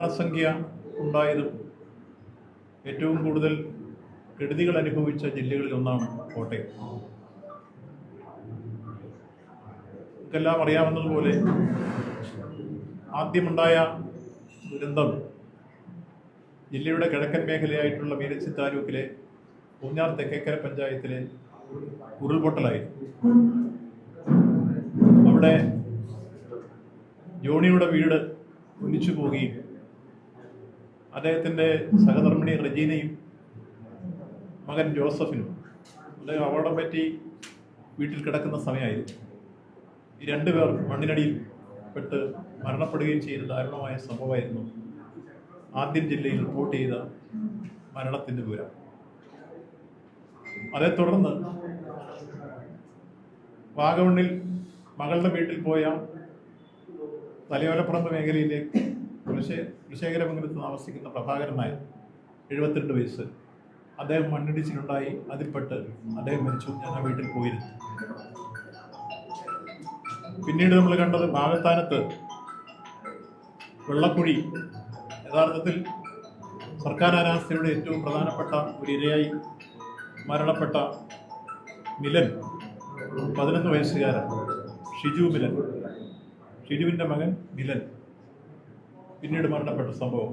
ജനസംഖ്യ ഉണ്ടായതും ഏറ്റവും കൂടുതൽ കെടുതികൾ അനുഭവിച്ച ജില്ലകളിൽ ഒന്നാണ് കോട്ടയം. നമുക്കെല്ലാം അറിയാവുന്നതുപോലെ ആദ്യമുണ്ടായ ദുരന്തം ജില്ലയുടെ കിഴക്കൻ മേഖലയായിട്ടുള്ള മീനച്ചി താലൂക്കിലെ പൂഞ്ഞാർ തെക്കേക്കര പഞ്ചായത്തിലെ ഉരുൾപൊട്ടലായിരുന്നു. അവിടെ ജോണിയുടെ വീട് ഒലിച്ചു പോവുകയും അദ്ദേഹത്തിൻ്റെ സഹധർമ്മിണി റെജീനയും മകൻ ജോസഫിനും അദ്ദേഹം അപകടം പറ്റി വീട്ടിൽ കിടക്കുന്ന സമയമായിരുന്നു. ഈ രണ്ടുപേർ മണ്ണിനടിയിൽ പെട്ട് മരണപ്പെടുകയും ചെയ്ത ദാരുണമായ സംഭവമായിരുന്നു ആദ്യം ജില്ലയിൽ റിപ്പോർട്ട് ചെയ്ത മരണത്തിൻ്റെ വിവരം. അതേ തുടർന്ന് വാഗമണ്ണിൽ മകളുടെ വീട്ടിൽ പോയ തലയോലപ്പറമ്പ് മേഖലയിലെ കുലശേഖരമംഗലത്ത് താമസിക്കുന്ന പ്രഭാകരൻ നായർ, 72 വയസ്സ്, അദ്ദേഹം മണ്ണിടിച്ചിലുണ്ടായി അതിൽപ്പെട്ട് അദ്ദേഹം മരിച്ചു. ഞാൻ ആ വീട്ടിൽ പോയിരുന്നു. പിന്നീട് നമ്മൾ കണ്ടത് ഭാഗത്താനത്ത് വെള്ളക്കുഴി, യഥാർത്ഥത്തിൽ സർക്കാർ അനാസ്ഥയുടെ ഏറ്റവും പ്രധാനപ്പെട്ട ഒരു ഇരയായി മരണപ്പെട്ട മിലൻ, 11 വയസ്സുകാരൻ ഷിജു മിലൻ, ഷിജുവിൻ്റെ മകൻ മിലൻ പിന്നീട് മരണപ്പെട്ട സംഭവം.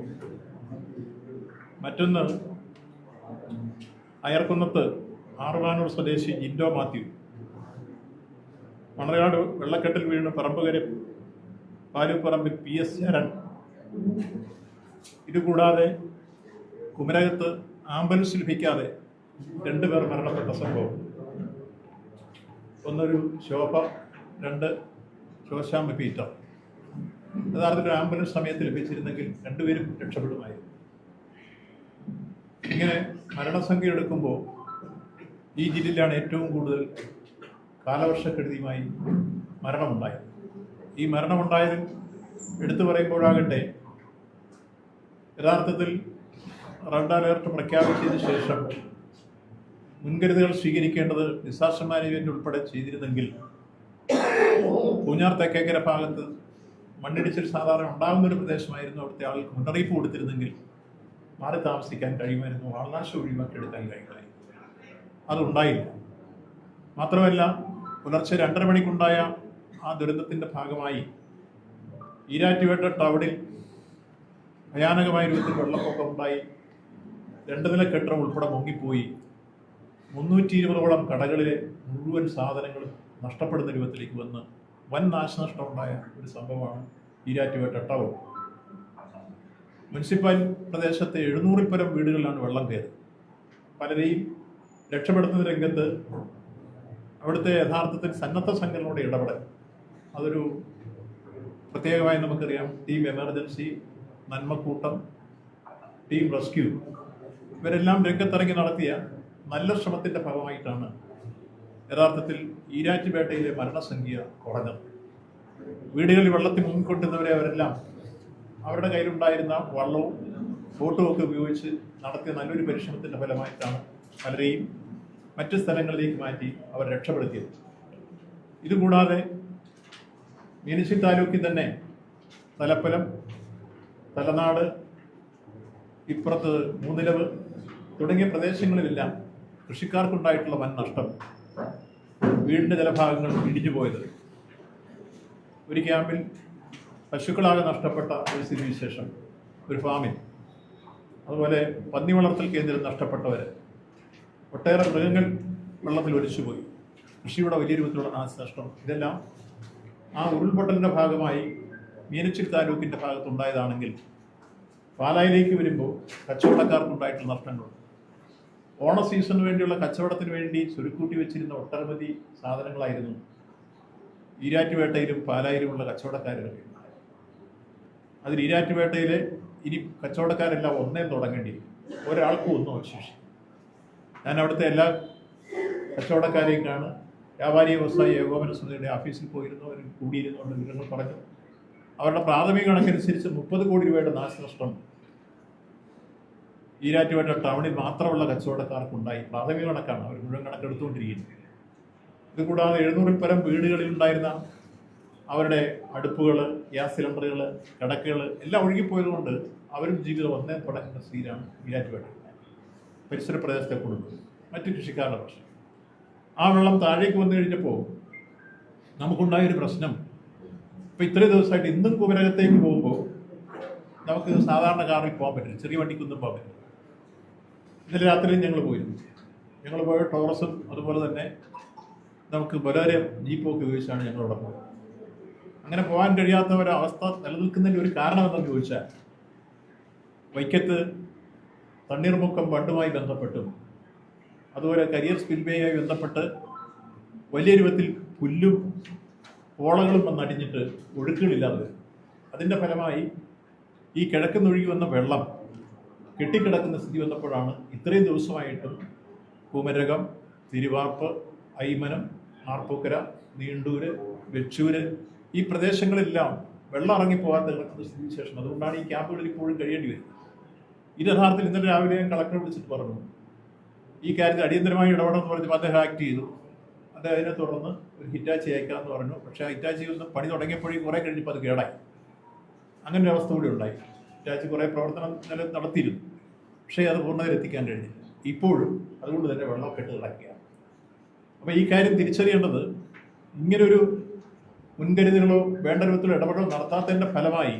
മറ്റൊന്ന് അയർക്കുന്നത്ത് ആറുവാനൂർ സ്വദേശി ജിൻഡോ മാത്യു, മണർകാട് വെള്ളക്കെട്ടിൽ വീണ് പറമ്പുകര പാലുപ്പറമ്പിൽ PS ശരൺ. ഇതുകൂടാതെ കുമരകത്ത് ആംബുലൻസ് ലഭിക്കാതെ 2 പേർ മരണപ്പെട്ട സംഭവം. ഒന്നൊരു ശോഭ, 2 ശോശാമ്പ പീറ്റർ. യഥാർത്ഥത്തിൽ ആംബുലൻസ് സമയത്ത് ലഭിച്ചിരുന്നെങ്കിൽ 2 പേരും രക്ഷപ്പെടുമായിരുന്നു. ഇങ്ങനെ മരണസംഖ്യ എടുക്കുമ്പോൾ ഈ ജില്ലയിലാണ് ഏറ്റവും കൂടുതൽ കാലവർഷക്കെടുതിയുമായി മരണമുണ്ടായത്. ഈ മരണമുണ്ടായതിൽ എടുത്തു പറയുമ്പോഴാകട്ടെ, യഥാർത്ഥത്തിൽ റെഡ് അലേർട്ട് പ്രഖ്യാപിച്ചതിന് ശേഷം മുൻകരുതലുകൾ സ്വീകരിക്കേണ്ടത് ഡിസാസ്റ്റർ മാനേജ്മെന്റ് ഉൾപ്പെടെ ചെയ്തിരുന്നെങ്കിൽ പൂഞ്ഞാർ തെക്കേക്കര ഭാഗത്ത് മണ്ണിടിച്ചിൽ സാധാരണ ഉണ്ടാകുന്നൊരു പ്രദേശമായിരുന്നു. അവിടുത്തെ ആൾക്ക് മുന്നറിയിപ്പ് കൊടുത്തിരുന്നെങ്കിൽ മാറി താമസിക്കാൻ കഴിയുമായിരുന്നു, ആൾനാശം ഒഴിവാക്കിയെടുക്കാൻ കഴിയുമായിരുന്നു. അതുണ്ടായില്ല. മാത്രമല്ല, പുലർച്ചെ 2:30 മണിക്കുണ്ടായ ആ ദുരന്തത്തിൻ്റെ ഭാഗമായി ഈരാറ്റുപേട്ട ടൗണിൽ ഭയാനകമായ രൂപത്തിൽ വെള്ളപ്പൊക്കം ഉണ്ടായി. 2 നില കെട്ടിടം ഉൾപ്പെടെ മുങ്ങിപ്പോയി. 320ഓളം കടകളിലെ മുഴുവൻ സാധനങ്ങളും നഷ്ടപ്പെടുന്ന രൂപത്തിലേക്ക് വന്ന് വൻ നാശനഷ്ടമുണ്ടായ ഒരു സംഭവമാണ് ഈരാറ്റുപേട്ട ടൗൺ. മുനിസിപ്പൽ പ്രദേശത്തെ 700-ൽ പരം വീടുകളിലാണ് വെള്ളം കയറി. പലരെയും രക്ഷപ്പെടുത്തുന്ന രംഗത്ത് അവിടുത്തെ യഥാർത്ഥത്തിൽ സന്നദ്ധ സംഘടനയുടെ ഇടപെടൽ, അതൊരു പ്രത്യേകമായി നമുക്കറിയാം. ടീം എമർജൻസി, നന്മക്കൂട്ടം, ടീം റെസ്ക്യൂ, ഇവരെല്ലാം രംഗത്തിറങ്ങി നടത്തിയ നല്ല ശ്രമത്തിൻ്റെ ഭാഗമായിട്ടാണ് യഥാർത്ഥത്തിൽ ഈരാറ്റുപേട്ടയിലെ മരണസംഖ്യ കുറഞ്ഞത്. വീടുകളിൽ വെള്ളത്തിൽ മുങ്ങിക്കൊണ്ടുന്നവരെ അവരെല്ലാം അവരുടെ കയ്യിലുണ്ടായിരുന്ന വള്ളവും ബോട്ടും ഒക്കെ ഉപയോഗിച്ച് നടത്തിയ നല്ലൊരു പരിശ്രമത്തിൻ്റെ ഫലമായിട്ടാണ് പലരെയും മറ്റ് സ്ഥലങ്ങളിലേക്ക് മാറ്റി അവർ രക്ഷപ്പെടുത്തിയത്. ഇതുകൂടാതെ മീനച്ചി താലൂക്കിൽ തന്നെ തലപ്പലം, തലനാട്, ഇപ്പുറത്ത് മൂന്നിലവ് തുടങ്ങിയ പ്രദേശങ്ങളിലെല്ലാം കൃഷിക്കാർക്കുണ്ടായിട്ടുള്ള വൻ നഷ്ടം, വീടിൻ്റെ ചില ഭാഗങ്ങൾ ഇടിഞ്ഞു പോയത്, ഒരു ക്യാമ്പിൽ പശുക്കളാകെ നഷ്ടപ്പെട്ട ഒരു സ്ഥിതിവിശേഷം, ഒരു ഫാമിൽ, അതുപോലെ പന്നി വളർത്തൽ കേന്ദ്രം നഷ്ടപ്പെട്ടവർ, ഒട്ടേറെ മൃഗങ്ങൾ വെള്ളത്തിൽ ഒലിച്ചുപോയി, കൃഷിയുടെ വലിയ രൂപത്തിലുള്ള നാശനഷ്ടം, ഇതെല്ലാം ആ ഉരുൾപൊട്ടലിൻ്റെ ഭാഗമായി മീനച്ചി താലൂക്കിൻ്റെ ഭാഗത്തുണ്ടായതാണെങ്കിൽ പാലായിലേക്ക് വരുമ്പോൾ കച്ചവടക്കാർക്കുണ്ടായിട്ടുള്ള നഷ്ടങ്ങളുണ്ട്. ഓണ സീസണിന് വേണ്ടിയുള്ള കച്ചവടത്തിന് വേണ്ടി ചുരുക്കൂട്ടി വെച്ചിരുന്ന ഒട്ടനവധി സാധനങ്ങളായിരുന്നു ഈരാറ്റുപേട്ടയിലും പാലായിലുമുള്ള കച്ചവടക്കാരുടെ. അതിൽ ഈരാറ്റുപേട്ടയിലെ ഇനി കച്ചവടക്കാരെല്ലാം ഒന്നേ തുടങ്ങേണ്ടിയിരിക്കും, ഒരാൾക്കും ഒന്നും അവശേഷിക്കും. ഞാൻ അവിടുത്തെ എല്ലാ കച്ചവടക്കാരെയും കാണും. വ്യാപാരി വ്യവസായ ഏകോപന സമിതിയുടെ ഓഫീസിൽ പോയിരുന്നു, അവർ കൂടിയിരുന്നു, അവരുടെ വിവരങ്ങൾ പറഞ്ഞു. അവരുടെ പ്രാഥമിക കണക്കനുസരിച്ച് 30 കോടി രൂപയുടെ നാശനഷ്ടം ഈരാറ്റുപേട്ട ടൗണിൽ മാത്രമുള്ള കച്ചവടക്കാർക്കുണ്ടായി. പ്രാഥമിക കണക്കാണ്, അവർ മുഴുവൻ കണക്കെടുത്തുകൊണ്ടിരിക്കുന്നത്. ഇതുകൂടാതെ 700-ൽ പരം വീടുകളിൽ ഉണ്ടായിരുന്ന അവരുടെ അടുപ്പുകൾ, ഗ്യാസ് സിലിണ്ടറുകൾ, കിടക്കുകൾ എല്ലാം ഒഴുകിപ്പോയതുകൊണ്ട് അവരും ജീവിതം ഒന്നേ തുടങ്ങുന്ന സ്ഥിതിയിലാണ് ഈരാറ്റുപേട്ട പരിസര പ്രദേശത്തെ കുടുംബം. മറ്റു കൃഷിക്കാരുടെ പ്രശ്നം, ആ വെള്ളം താഴേക്ക് വന്നു കഴിഞ്ഞപ്പോൾ നമുക്കുണ്ടായൊരു പ്രശ്നം, ഇപ്പം ഇത്രയും ദിവസമായിട്ട് ഇന്നും കുമരകത്തേക്ക് പോകുമ്പോൾ നമുക്ക് സാധാരണ കാറിൽ പോകാൻ പറ്റില്ല, ചെറിയ വണ്ടിക്കൊന്നും പോകാൻ പറ്റില്ല. ഇന്നലെ രാത്രിയും ഞങ്ങൾ പോയിരുന്നു. ഞങ്ങൾ പോയ ടോറസും അതുപോലെ തന്നെ നമുക്ക് ബൊലേറോ ജീപ്പൊക്കെ ഉപയോഗിച്ചാണ് ഞങ്ങളവിടെ പോയത്. അങ്ങനെ പോകാൻ കഴിയാത്ത ഒരവസ്ഥ നിലനിൽക്കുന്നതിൻ്റെ ഒരു കാരണം എന്താണെന്ന് ചോദിച്ചാൽ, വൈക്കത്ത് തണ്ണീർമുക്കം ബണ്ടുമായി ബന്ധപ്പെട്ടും അതുപോലെ കരിയർ സ്പിൽവേയുമായി ബന്ധപ്പെട്ട് വലിയ രൂപത്തിൽ പുല്ലും ഓളകളും വന്നടിഞ്ഞിട്ട് ഒഴുക്കുകളില്ലാതെ വരും. അതിൻ്റെ ഫലമായി ഈ കിഴക്കുന്നൊഴുകി വന്ന വെള്ളം കെട്ടിക്കിടക്കുന്ന സ്ഥിതി വന്നപ്പോഴാണ് ഇത്രയും ദിവസമായിട്ടും കുമരകം, തിരുവാർപ്പ്, അയ്മനം, ആർപ്പൂക്കര, നീണ്ടൂര്, വെച്ചൂര് ഈ പ്രദേശങ്ങളെല്ലാം വെള്ളം ഇറങ്ങിപ്പോകാതെ കിടക്കുന്ന സ്ഥിതി ശേഷം. അതുകൊണ്ടാണ് ഈ ക്യാമ്പുകളിൽ ഇപ്പോഴും കഴിയേണ്ടി വരുന്നത്. ഇത് യഥാർത്ഥത്തിൽ ഇന്നലെ രാവിലെ ഞാൻ കളക്ടറെ വിളിച്ചിട്ട് പറഞ്ഞു, ഈ കാര്യത്തിൽ അടിയന്തരമായി ഇടപെടണമെന്ന് പറഞ്ഞപ്പോൾ അദ്ദേഹം ആക്ട് ചെയ്തു. അദ്ദേഹം അതിനെ തുടർന്ന് ഒരു ഹിറ്റാച്ചി അയക്കാമെന്ന് പറഞ്ഞു. പക്ഷേ ആ ഹിറ്റാച്ചി ഒന്ന് പണി തുടങ്ങിയപ്പോഴേ കുറേ കഴിഞ്ഞപ്പോൾ അത് കേടായി. അങ്ങനെ ഒരു അവസ്ഥ കൂടി ഉണ്ടായി. ഹിറ്റാച്ചി കുറേ പ്രവർത്തനം നടത്തിയിരുന്നു, പക്ഷേ അത് പൂർണ്ണതയിലെത്തിക്കാൻ കഴിഞ്ഞില്ല. ഇപ്പോഴും അതുകൊണ്ട് തന്നെ വെള്ളം കെട്ട് കിടക്കുകയാണ്. അപ്പോൾ ഈ കാര്യം തിരിച്ചറിയേണ്ടത്, ഇങ്ങനൊരു മുൻകരുതലുകളോ വേണ്ട രൂപത്തിലോ ഇടപെടലോ നടത്താത്തതിൻ്റെ ഫലമായി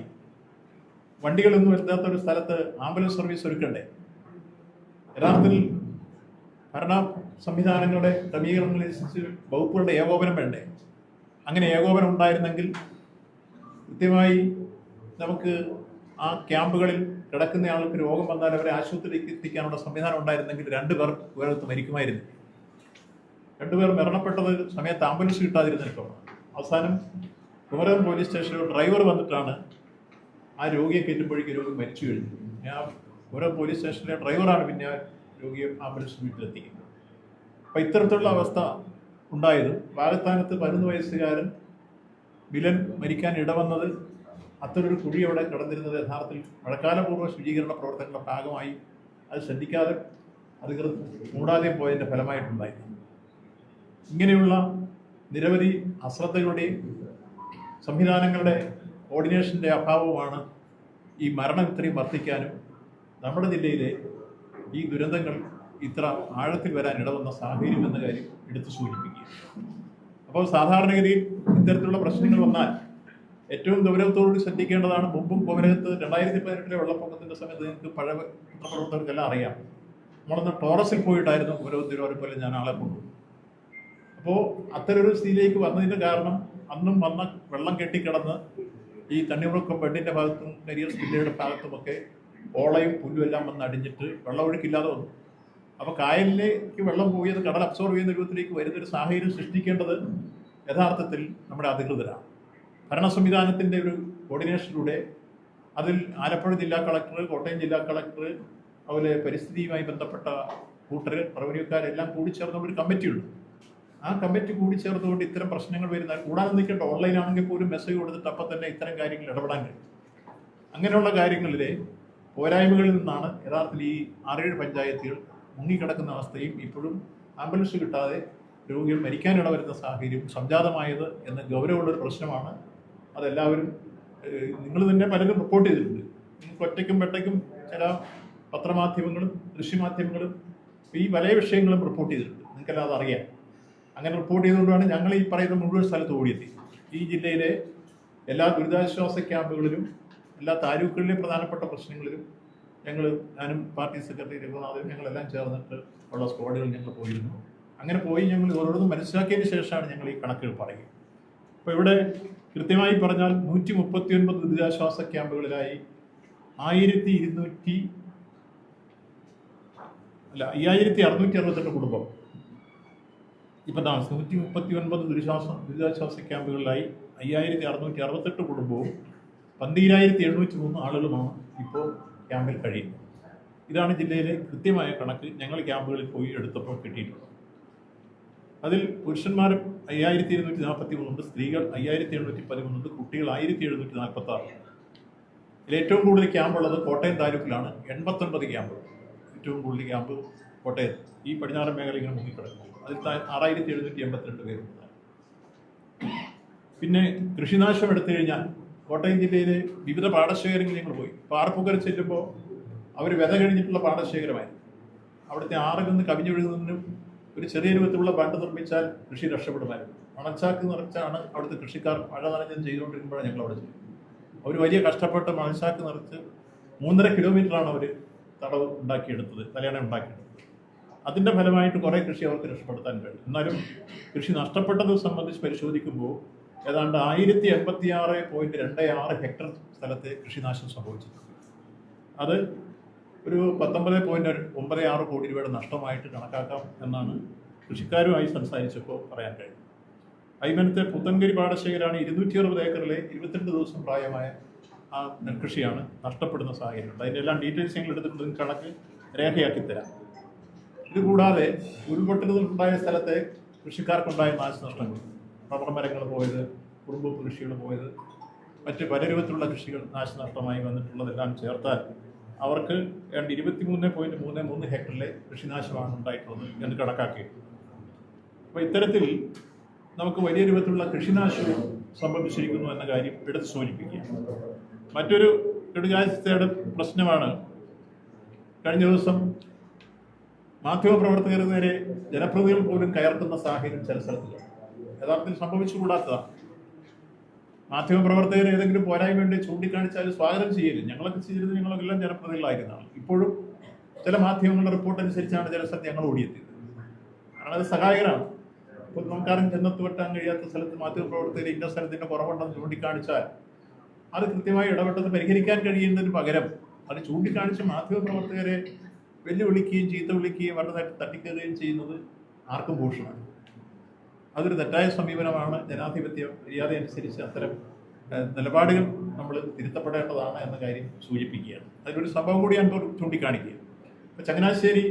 വണ്ടികളൊന്നും എത്താത്ത ഒരു സ്ഥലത്ത് ആംബുലൻസ് സർവീസ് ഒരുക്കണ്ടേ? യഥാർത്ഥത്തിൽ ഭരണ സംവിധാനങ്ങളുടെ ക്രമീകരണങ്ങളനുസരിച്ച് വകുപ്പുകളുടെ ഏകോപനം വേണ്ടേ? അങ്ങനെ ഏകോപനം ഉണ്ടായിരുന്നെങ്കിൽ കൃത്യമായി നമുക്ക് ആ ക്യാമ്പുകളിൽ കിടക്കുന്ന ആൾക്ക് രോഗം വന്നാൽ അവരെ ആശുപത്രിയിലേക്ക് എത്തിക്കാനുള്ള സംവിധാനം ഉണ്ടായിരുന്നെങ്കിൽ 2 പേർ വേഗത്ത് മരിക്കുമായിരുന്നു. 2 പേർ മരണപ്പെട്ടത് സമയത്ത് ആംബുലൻസ് കിട്ടാതിരുന്നിട്ടോ. അവസാനം കുമരകം പോലീസ് സ്റ്റേഷനിൽ ഡ്രൈവർ വന്നിട്ടാണ് ആ രോഗിയെ കയറ്റുമ്പോഴേക്ക് രോഗി മരിച്ചു കഴിഞ്ഞു. ഞാൻ കുമരകം പോലീസ് സ്റ്റേഷനിലെ ഡ്രൈവറാണ് പിന്നെ രോഗിയെ ആംബുലൻസ് വീട്ടിലെത്തിക്കുന്നത്. അപ്പം ഇത്തരത്തിലുള്ള അവസ്ഥ ഉണ്ടായത് വാഗത്താനത്ത് 11 വയസ്സുകാരൻ വിലൻ മരിക്കാൻ ഇടവന്നത് അത്തരൊരു കുഴി അവിടെ കിടന്നിരുന്നത് യഥാർത്ഥത്തിൽ മഴക്കാലപൂർവ്വ ശുചീകരണ പ്രവർത്തനങ്ങളുടെ ഭാഗമായി അത് ശ്രദ്ധിക്കാതെ അധികൃതർ മൂടാതെ പോയതിൻ്റെ ഫലമായിട്ടുണ്ടായിരുന്നു. ഇങ്ങനെയുള്ള നിരവധി അശ്രദ്ധകളുടെയും സംവിധാനങ്ങളുടെ കോർഡിനേഷൻ്റെ അഭാവമാണ് ഈ മരണം ഇത്രയും വർദ്ധിക്കാനും നമ്മുടെ ജില്ലയിലെ ഈ ദുരന്തങ്ങൾ ഇത്ര ആഴത്തിൽ വരാൻ ഇടവന്ന സാഹചര്യം എന്ന കാര്യം എടുത്തു സൂചിപ്പിക്കുക. അപ്പോൾ സാധാരണഗതിയിൽ ഇത്തരത്തിലുള്ള പ്രശ്നങ്ങൾ വന്നാൽ ഏറ്റവും ഗൗരവത്തോടുകൂടി ശ്രദ്ധിക്കേണ്ടതാണ്. മുമ്പും കുമരകത്ത് 2018 വെള്ളപ്പൊക്കത്തിൻ്റെ സമയത്ത് നിങ്ങൾക്ക് പഴയ പത്രപ്രവർത്തകർക്കെല്ലാം അറിയാം, നമ്മളന്ന് ടോറസിൽ പോയിട്ടായിരുന്നു കുമരകം തിരുവാർപ്പയിൽ ഞാൻ ആളെ കൊണ്ടു. അപ്പോൾ അത്തരൊരു സ്ഥിതിയിലേക്ക് വന്നതിൻ്റെ കാരണം അന്നും വന്ന വെള്ളം കെട്ടിക്കിടന്ന് ഈ തണ്ണീർമുക്കം ബെഡിൻ്റെ ഭാഗത്തും കരിയർ സ്പില്ലയുടെ ഭാഗത്തുമൊക്കെ ഓളയും പുല്ലും എല്ലാം വന്ന് അടിഞ്ഞിട്ട് വെള്ളമൊഴുക്കില്ലാതെ വന്നു. അപ്പോൾ കായലിലേക്ക് വെള്ളം പോയി അത് കടൽ അബ്സോർവ് ചെയ്യുന്ന രൂപത്തിലേക്ക് വരുന്നൊരു സാഹചര്യം സൃഷ്ടിക്കേണ്ടത് യഥാർത്ഥത്തിൽ നമ്മുടെ അധികൃതരാണ്. ഭരണ സംവിധാനത്തിൻ്റെ ഒരു കോർഡിനേഷനിലൂടെ അതിൽ ആലപ്പുഴ ജില്ലാ കളക്ടർ, കോട്ടയം ജില്ലാ കളക്ടർ, അതുപോലെ പരിസ്ഥിതിയുമായി ബന്ധപ്പെട്ട കൂട്ടർ, റവന്യൂക്കാരെല്ലാം കൂടിച്ചേർന്നുള്ളൊരു കമ്മിറ്റിയുണ്ട്. ആ കമ്മിറ്റി കൂടിച്ചേർന്നുകൊണ്ട് ഇത്തരം പ്രശ്നങ്ങൾ വരുന്നാൽ കൂടാതെ നിൽക്കേണ്ട ഓൺലൈനാണെങ്കിൽ പോലും മെസ്സേജ് കൊടുത്തിട്ട് അപ്പം തന്നെ ഇത്തരം കാര്യങ്ങൾ ഇടപെടാൻ കഴിയും. അങ്ങനെയുള്ള കാര്യങ്ങളിലെ പോരായ്മകളിൽ നിന്നാണ് യഥാർത്ഥത്തിൽ ഈ 6-7 പഞ്ചായത്തുകൾ മുങ്ങിക്കിടക്കുന്ന അവസ്ഥയും ഇപ്പോഴും ആംബുലൻസ് കിട്ടാതെ രോഗികൾ മരിക്കാനിട വരുന്ന സാഹചര്യം സംജാതമായത് എന്ന ഗൗരവമുള്ളൊരു പ്രശ്നമാണ്. അതെല്ലാവരും നിങ്ങൾ തന്നെ പലരും റിപ്പോർട്ട് ചെയ്തിട്ടുണ്ട്. നിങ്ങൾക്ക് ഒറ്റയ്ക്കും വെട്ടയ്ക്കും ചില പത്രമാധ്യമങ്ങളും ദൃശ്യമാധ്യമങ്ങളും ഈ പല വിഷയങ്ങളും റിപ്പോർട്ട് ചെയ്തിട്ടുണ്ട്. നിങ്ങൾക്കെല്ലാം അതറിയാം. അങ്ങനെ റിപ്പോർട്ട് ചെയ്തുകൊണ്ടാണ് ഞങ്ങൾ ഈ പറയുന്ന മുഴുവൻ സ്ഥലത്ത് ഓടിയെത്തി. ഈ ജില്ലയിലെ എല്ലാ ദുരിതാശ്വാസ ക്യാമ്പുകളിലും എല്ലാ താലൂക്കുകളിലെ പ്രധാനപ്പെട്ട പ്രശ്നങ്ങളിലും ഞാനും പാർട്ടി സെക്രട്ടറി രഘുനാഥനും ഞങ്ങളെല്ലാം ചേർന്നിട്ട് ഉള്ള സ്ക്വാഡുകൾ ഞങ്ങൾ പോയിരുന്നു. അങ്ങനെ പോയി ഞങ്ങൾ ഓരോന്നും മനസ്സിലാക്കിയതിന് ശേഷമാണ് ഞങ്ങൾ ഈ കണക്കുകൾ പറയുക. അപ്പോൾ ഇവിടെ കൃത്യമായി പറഞ്ഞാൽ 139 ദുരിതാശ്വാസ ക്യാമ്പുകളിലായി 5668 കുടുംബം ഇപ്പം താമസം. 139 ദുരിതാശ്വാസ ക്യാമ്പുകളിലായി 5668 കുടുംബവും 12703 ആളുകളുമാണ് ഇപ്പോൾ ക്യാമ്പിൽ കഴിയുന്നത്. ഇതാണ് ജില്ലയിലെ കൃത്യമായ കണക്ക് ഞങ്ങൾ ക്യാമ്പുകളിൽ പോയി എടുത്തപ്പോൾ കിട്ടിയിട്ടുള്ളത്. അതിൽ പുരുഷന്മാർ 5243 ഉണ്ട്, സ്ത്രീകൾ 5713 ഉണ്ട്, കുട്ടികൾ 1746. ഇതിൽ ഏറ്റവും കൂടുതൽ ക്യാമ്പുള്ളത് കോട്ടയം താലൂക്കിലാണ്, 89 ക്യാമ്പ്. ഏറ്റവും കൂടുതൽ ക്യാമ്പ് കോട്ടയം ഈ പടിഞ്ഞാറൻ മേഖല ഇങ്ങനെ മുങ്ങിക്കിടക്കുന്നു. അതിൽ 6782 പേരുണ്ട്. പിന്നെ കൃഷിനാശം എടുത്തു കഴിഞ്ഞാൽ കോട്ടയം ജില്ലയിലെ വിവിധ പാടശേഖരങ്ങളിൽ ഞങ്ങൾ പോയി. പാറപ്പുകര ചെല്ലുമ്പോൾ അവർ വിത കഴിഞ്ഞിട്ടുള്ള പാടശേഖരമായി. അവിടുത്തെ ആറിൽ നിന്ന് കവിഞ്ഞൊഴുകുന്നതിനും ഒരു ചെറിയ രൂപത്തിലുള്ള ബണ്ട് നിർമ്മിച്ചാൽ കൃഷി രക്ഷപ്പെടുമായിരുന്നു. മണൽച്ചാക്ക് നിറച്ചാണ് അവിടുത്തെ കൃഷിക്കാർ മഴ നനഞ്ഞും ചെയ്തുകൊണ്ടിരിക്കുമ്പോഴാണ് ഞങ്ങൾ അവിടെ ചെയ്തത്. അവർ വലിയ കഷ്ടപ്പെട്ട് മണൽച്ചാക്ക് നിറച്ച് 3.5 കിലോമീറ്ററാണ് അവർ തടവ് ഉണ്ടാക്കിയെടുത്തത്, തലയണ ഉണ്ടാക്കിയെടുത്തത്. അതിൻ്റെ ഫലമായിട്ട് കുറേ കൃഷി അവർക്ക് രക്ഷപ്പെടുത്താൻ കഴിയും. എന്നാലും കൃഷി നഷ്ടപ്പെട്ടത് സംബന്ധിച്ച് പരിശോധിക്കുമ്പോൾ ഏതാണ്ട് 1086.26 ഹെക്ടർ സ്ഥലത്തെ കൃഷിനാശം സംഭവിച്ചിട്ടുണ്ട്. അത് ഒരു 19.96 കോടി രൂപയുടെ നഷ്ടമായിട്ട് കണക്കാക്കാം എന്നാണ് കൃഷിക്കാരുമായി സംസാരിച്ചപ്പോൾ പറയാൻ കഴിയും. അയ്മനത്തെ പുത്തൻകരി പാടശേഖരമാണ് 260 ഏക്കറിലെ 22 ദിവസം പ്രായമായ ആ നെൽകൃഷിയാണ് നഷ്ടപ്പെടുന്ന സാഹചര്യമുണ്ട്. അതിൻ്റെ എല്ലാം ഡീറ്റെയിൽസ് ഞങ്ങൾ എടുത്തിട്ടുണ്ട്, കണക്ക് രേഖയാക്കി തരാം. ഇതുകൂടാതെ ഉരുൾപൊട്ടലുണ്ടായ സ്ഥലത്തെ കൃഷിക്കാർക്കുണ്ടായ നാശനഷ്ടങ്ങൾ, റബ്ബർ മരങ്ങൾ പോയത്, കുടുംബ കൃഷികൾ പോയത്, മറ്റ് പല രൂപത്തിലുള്ള കൃഷികൾ നാശനഷ്ടമായി വന്നിട്ടുള്ളതെല്ലാം ചേർത്താൽ അവർക്ക് 23.33 ഹെക്ടറിലെ കൃഷിനാശമാണ് ഉണ്ടായിട്ടുള്ളത് എന്ന് കണക്കാക്കിയിട്ടുണ്ട്. അപ്പോൾ ഇത്തരത്തിൽ നമുക്ക് വലിയ രൂപത്തിലുള്ള കൃഷിനാശവും സംഭവിച്ചിരിക്കുന്നു എന്ന കാര്യം എടുത്ത് സൂചിപ്പിക്കുക. മറ്റൊരു കെടുകാര്യസ്ഥയുടെ പ്രശ്നമാണ് കഴിഞ്ഞ ദിവസം മാധ്യമപ്രവർത്തകർക്ക് നേരെ ജനപ്രതിനിധികൾ പോലും കയർക്കുന്ന സാഹചര്യം ചില സ്ഥലത്തുണ്ട്. യഥാർത്ഥത്തിൽ സംഭവിച്ചുകൂടാത്തതാണ്. മാധ്യമപ്രവർത്തകർ ഏതെങ്കിലും പോരായ്മയുണ്ട് ചൂണ്ടിക്കാണിച്ചാൽ സ്വാഗതം ചെയ്യരുത്. ഞങ്ങളൊക്കെ ചെയ്തിരുന്നത് ഞങ്ങളെല്ലാം ജനപ്രതിനിധികളായിരുന്നതാണ്. ഇപ്പോഴും ചില മാധ്യമങ്ങളുടെ റിപ്പോർട്ട് അനുസരിച്ചാണ് ചില സ്ഥലത്ത് ഞങ്ങൾ ഓടിയെത്തിയത്. കാരണം അത് സഹായകരമാണ്. ഇപ്പോൾ നമുക്കാരും ചെന്നെത്ത് വെട്ടാൻ കഴിയാത്ത സ്ഥലത്ത് മാധ്യമപ്രവർത്തകർ ഇന്ന സ്ഥലത്തിൻ്റെ കുറവുണ്ടെന്ന് ചൂണ്ടിക്കാണിച്ചാൽ അത് കൃത്യമായി ഇടപെട്ടത് പരിഹരിക്കാൻ കഴിയുന്നതിന് പകരം അത് ചൂണ്ടിക്കാണിച്ച് മാധ്യമപ്രവർത്തകരെ വെല്ലുവിളിക്കുകയും ചീത്ത വിളിക്കുകയും അവരുടെ തട്ടിക്കുകയും ചെയ്യുന്നത് ആർക്കും ഭൂഷണമാണ്. അതൊരു തെറ്റായ സമീപനമാണ്. ജനാധിപത്യ മര്യാദ അനുസരിച്ച് അത്തരം നിലപാടുകൾ നമ്മൾ തിരുത്തപ്പെടേണ്ടതാണ് എന്ന കാര്യം സൂചിപ്പിക്കുകയാണ്. അതിലൊരു സംഭവം കൂടി ഞാൻ ചൂണ്ടിക്കാണിക്കുക. ഇപ്പോൾ ചങ്ങനാശ്ശേരി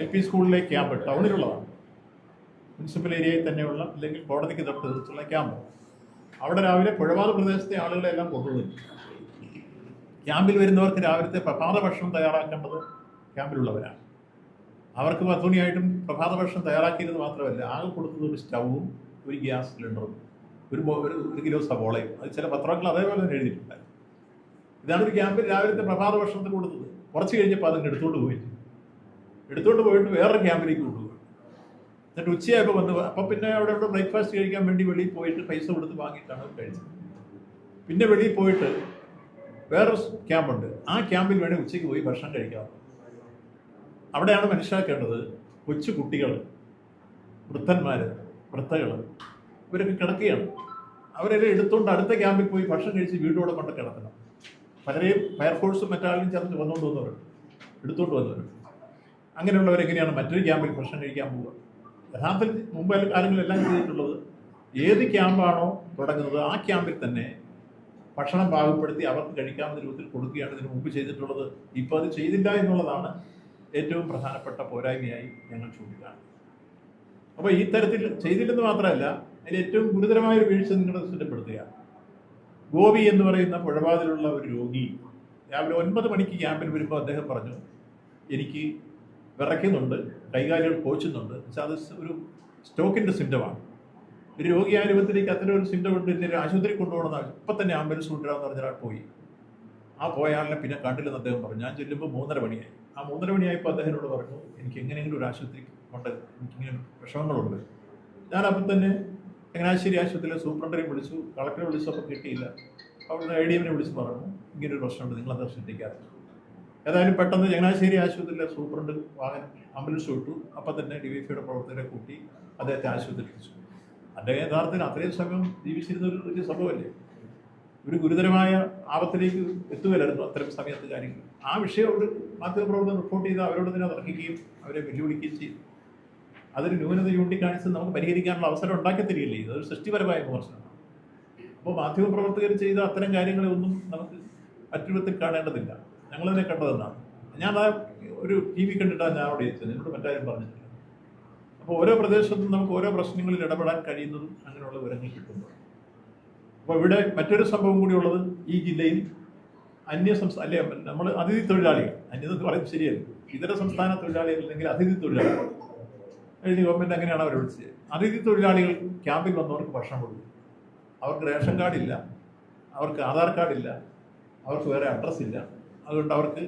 LP സ്കൂളിലെ ക്യാമ്പ് ടൗണിലുള്ളതാണ്. മുനിസിപ്പൽ ഏരിയയിൽ തന്നെയുള്ള അല്ലെങ്കിൽ കോടതിക്ക് തൊട്ടുള്ള ക്യാമ്പ്. അവിടെ രാവിലെ പുഴവാത പ്രദേശത്തെ ആളുകളെല്ലാം കൊണ്ടുപോയി. ക്യാമ്പിൽ വരുന്നവർക്ക് രാവിലത്തെ പ്രഭാത ഭക്ഷണം തയ്യാറാക്കേണ്ടത് ക്യാമ്പിലുള്ളവരാണ്. അവർക്ക് 10 മണിയായിട്ടും പ്രഭാത ഭക്ഷണം തയ്യാറാക്കിയത് മാത്രമല്ല, ആകെ കൊടുത്തത് ഒരു സ്റ്റൗവും ഒരു ഗ്യാസ് സിലിണ്ടറും ഒരു കിലോ സവോളയും. അത് ചില പത്രങ്ങൾ അതേപോലെ തന്നെ എഴുതിയിട്ടുണ്ടായിരുന്നു. ഇതാണ് ഒരു ക്യാമ്പിൽ രാവിലത്തെ പ്രഭാത ഭക്ഷണത്തിന് കൊടുത്തത്. കുറച്ച് കഴിഞ്ഞപ്പോൾ അതങ്ങ് എടുത്തുകൊണ്ട് പോയിട്ട് വേറൊരു ക്യാമ്പിലേക്ക് കൊണ്ടുപോയി. എന്നിട്ട് ഉച്ചയായപ്പോൾ വന്ന് അപ്പം പിന്നെ അവിടെ ബ്രേക്ക്ഫാസ്റ്റ് കഴിക്കാൻ വേണ്ടി വെളിയിൽ പോയിട്ട് പൈസ കൊടുത്ത് വാങ്ങിയിട്ടാണ് അവർ കഴിച്ചത്. പിന്നെ വെളിയിൽ പോയിട്ട് വേറൊരു ക്യാമ്പുണ്ട്, ആ ക്യാമ്പിൽ വേണ്ടി ഉച്ചയ്ക്ക് പോയി ഭക്ഷണം കഴിക്കാം. അവിടെയാണ് മനസ്സിലാക്കേണ്ടത്, കൊച്ചു കുട്ടികൾ, വൃദ്ധന്മാർ, വൃദ്ധകൾ ഇവരൊക്കെ കിടക്കുകയാണ്. അവരെല്ലാം എടുത്തുകൊണ്ട് അടുത്ത ക്യാമ്പിൽ പോയി ഭക്ഷണം കഴിച്ച് വീട്ടോടെ കൊണ്ട് കിടക്കണം. പലരെയും ഫയർഫോഴ്സും മറ്റാളും ചേർന്ന് വന്നുകൊണ്ട് വന്നവരുണ്ട്, എടുത്തുകൊണ്ട് വന്നവരുണ്ട്. അങ്ങനെയുള്ളവരെങ്ങനെയാണ് മറ്റൊരു ക്യാമ്പിൽ ഭക്ഷണം കഴിക്കാൻ പോവുക? യഥാർത്ഥത്തിൽ മുമ്പ് കാലങ്ങളിലെല്ലാം ചെയ്തിട്ടുള്ളത്, ഏത് ക്യാമ്പാണോ തുടങ്ങുന്നത് ആ ക്യാമ്പിൽ തന്നെ ഭക്ഷണം പാകപ്പെടുത്തി അവർക്ക് കഴിക്കാവുന്ന രൂപത്തിൽ കൊടുക്കുകയാണ് ഇതിന് മുമ്പ് ചെയ്തിട്ടുള്ളത്. ഇപ്പോൾ അത് ചെയ്തില്ല എന്നുള്ളതാണ് ഏറ്റവും പ്രധാനപ്പെട്ട പോരായ്മയായി ഞങ്ങൾ ചൂണ്ടിക്കാണും. അപ്പോൾ ഈ തരത്തിൽ ചെയ്തില്ലെന്ന് മാത്രമല്ല, അതിൽ ഏറ്റവും ഗുരുതരമായൊരു വീഴ്ച നിങ്ങളുടെ ശ്രദ്ധപ്പെടുത്തുക. ഗോപി എന്ന് പറയുന്ന പുഴവാതിലുള്ള ഒരു രോഗി രാവിലെ 9 മണിക്ക് ക്യാമ്പിൽ വരുമ്പോൾ അദ്ദേഹം പറഞ്ഞു, എനിക്ക് വിറയ്ക്കുന്നുണ്ട്, കൈകാലുകൾ കോച്ചുന്നുണ്ട്. അത് ഒരു സ്റ്റോക്കിൻ്റെ സിംറ്റമാണ്. ഒരു രോഗിയായ രൂപത്തിലേക്ക് അത്തരം ഒരു സിംറ്റം ഉണ്ട്, ഇതിൻ്റെ ആശുപത്രി കൊണ്ടുപോകണമെന്ന് ഇപ്പം തന്നെ ആംബുലൻസ് കൊണ്ടുവരാമെന്ന് പറഞ്ഞ ഒരാൾ പോയി. ആ പോയ ആളിനെ പിന്നെ കണ്ടില്ലെന്ന് അദ്ദേഹം പറഞ്ഞു. ഞാൻ ചെല്ലുമ്പോൾ 3:30 മണിയായി. ആ 3:30 മണിയായപ്പോൾ അദ്ദേഹത്തിനോട് പറഞ്ഞു, എനിക്ക് എങ്ങനെയെങ്കിലും ഒരു ആശുപത്രി കൊണ്ട് എനിക്കിങ്ങനെ വിഷമങ്ങളുണ്ട്. ഞാനപ്പം തന്നെ ചങ്ങനാശ്ശേരി ആശുപത്രിയിലെ സൂപ്രണ്ടിനെ വിളിച്ചു, കളക്ടറെ വിളിച്ചപ്പോൾ കിട്ടിയില്ല. അവിടുന്ന് ADM-നെ വിളിച്ച് പറഞ്ഞു, ഇങ്ങനൊരു പ്രശ്നമുണ്ട്, നിങ്ങളത് ശ്രദ്ധിക്കാതെ. ഏതായാലും പെട്ടെന്ന് ചങ്ങനാശ്ശേരി ആശുപത്രിയിലെ സൂപ്രണ്ട് വാഹനം ആംബുലൻസ് വിട്ടു. അപ്പം തന്നെ DYFIയുടെ പ്രവർത്തകരെ കൂട്ടി അദ്ദേഹത്തെ ആശുപത്രിയിൽ വെച്ചു. അദ്ദേഹം യഥാർത്ഥത്തിൽ അത്രയും സമയം ജീവിച്ചിരുന്ന ഒരു വലിയ സംഭവമല്ലേ. ഒരു ഗുരുതരമായ ആപത്തിലേക്ക് എത്തുകയായിരുന്നു അത്തരം സമയത്ത് കാര്യങ്ങൾ. ആ വിഷയം അവർ മാധ്യമപ്രവർത്തകർ റിപ്പോർട്ട് ചെയ്ത് അവരോട് തന്നെ തർക്കിക്കുകയും അവരെ വെല്ലുവിളിക്കുകയും ചെയ്തു. അതൊരു ന്യൂനത ചൂണ്ടിക്കാണിച്ച് നമുക്ക് പരിഹരിക്കാനുള്ള അവസരം ഉണ്ടാക്കി തരികയില്ലേ. ഇതൊരു സൃഷ്ടിപരമായ വിമർശനമാണ്. അപ്പോൾ മാധ്യമപ്രവർത്തകർ ചെയ്ത അത്തരം കാര്യങ്ങളെ ഒന്നും നമുക്ക് മറ്റു വിധത്തിൽ കാണേണ്ടതില്ല. ഞങ്ങളതിനെ കണ്ടതെന്നാണ്. ഞാൻ ആ ഒരു TV കണ്ടിട്ടാണ് ഞാൻ അവിടെ എത്തിയത്, എന്നോട് മറ്റാരും പറഞ്ഞിട്ടില്ല. അപ്പോൾ ഓരോ പ്രദേശത്തും നമുക്ക് ഓരോ പ്രശ്നങ്ങളിൽ ഇടപെടാൻ കഴിയുന്നതും അങ്ങനെയുള്ള വിവരങ്ങൾ കിട്ടുന്നു. അപ്പോൾ ഇവിടെ മറ്റൊരു സംഭവം കൂടിയുള്ളത്, ഈ ജില്ലയിൽ അല്ലേ നമ്മൾ അതിഥി തൊഴിലാളികൾ, അന്യതെന്ന് പറയുന്നത് ശരിയല്ല, ഇതര സംസ്ഥാന തൊഴിലാളികൾ അല്ലെങ്കിൽ അതിഥി തൊഴിലാളികൾ, കഴിഞ്ഞ ഗവൺമെൻറ് അങ്ങനെയാണ് അവർ വിളിച്ചത്. അതിഥി തൊഴിലാളികൾ ക്യാമ്പിൽ വന്നവർക്ക് ഭക്ഷണം കൊടുക്കും. അവർക്ക് റേഷൻ കാർഡില്ല, അവർക്ക് ആധാർ കാർഡില്ല, അവർക്ക് വേറെ അഡ്രസ്സ് ഇല്ല. അതുകൊണ്ട് അവർക്ക്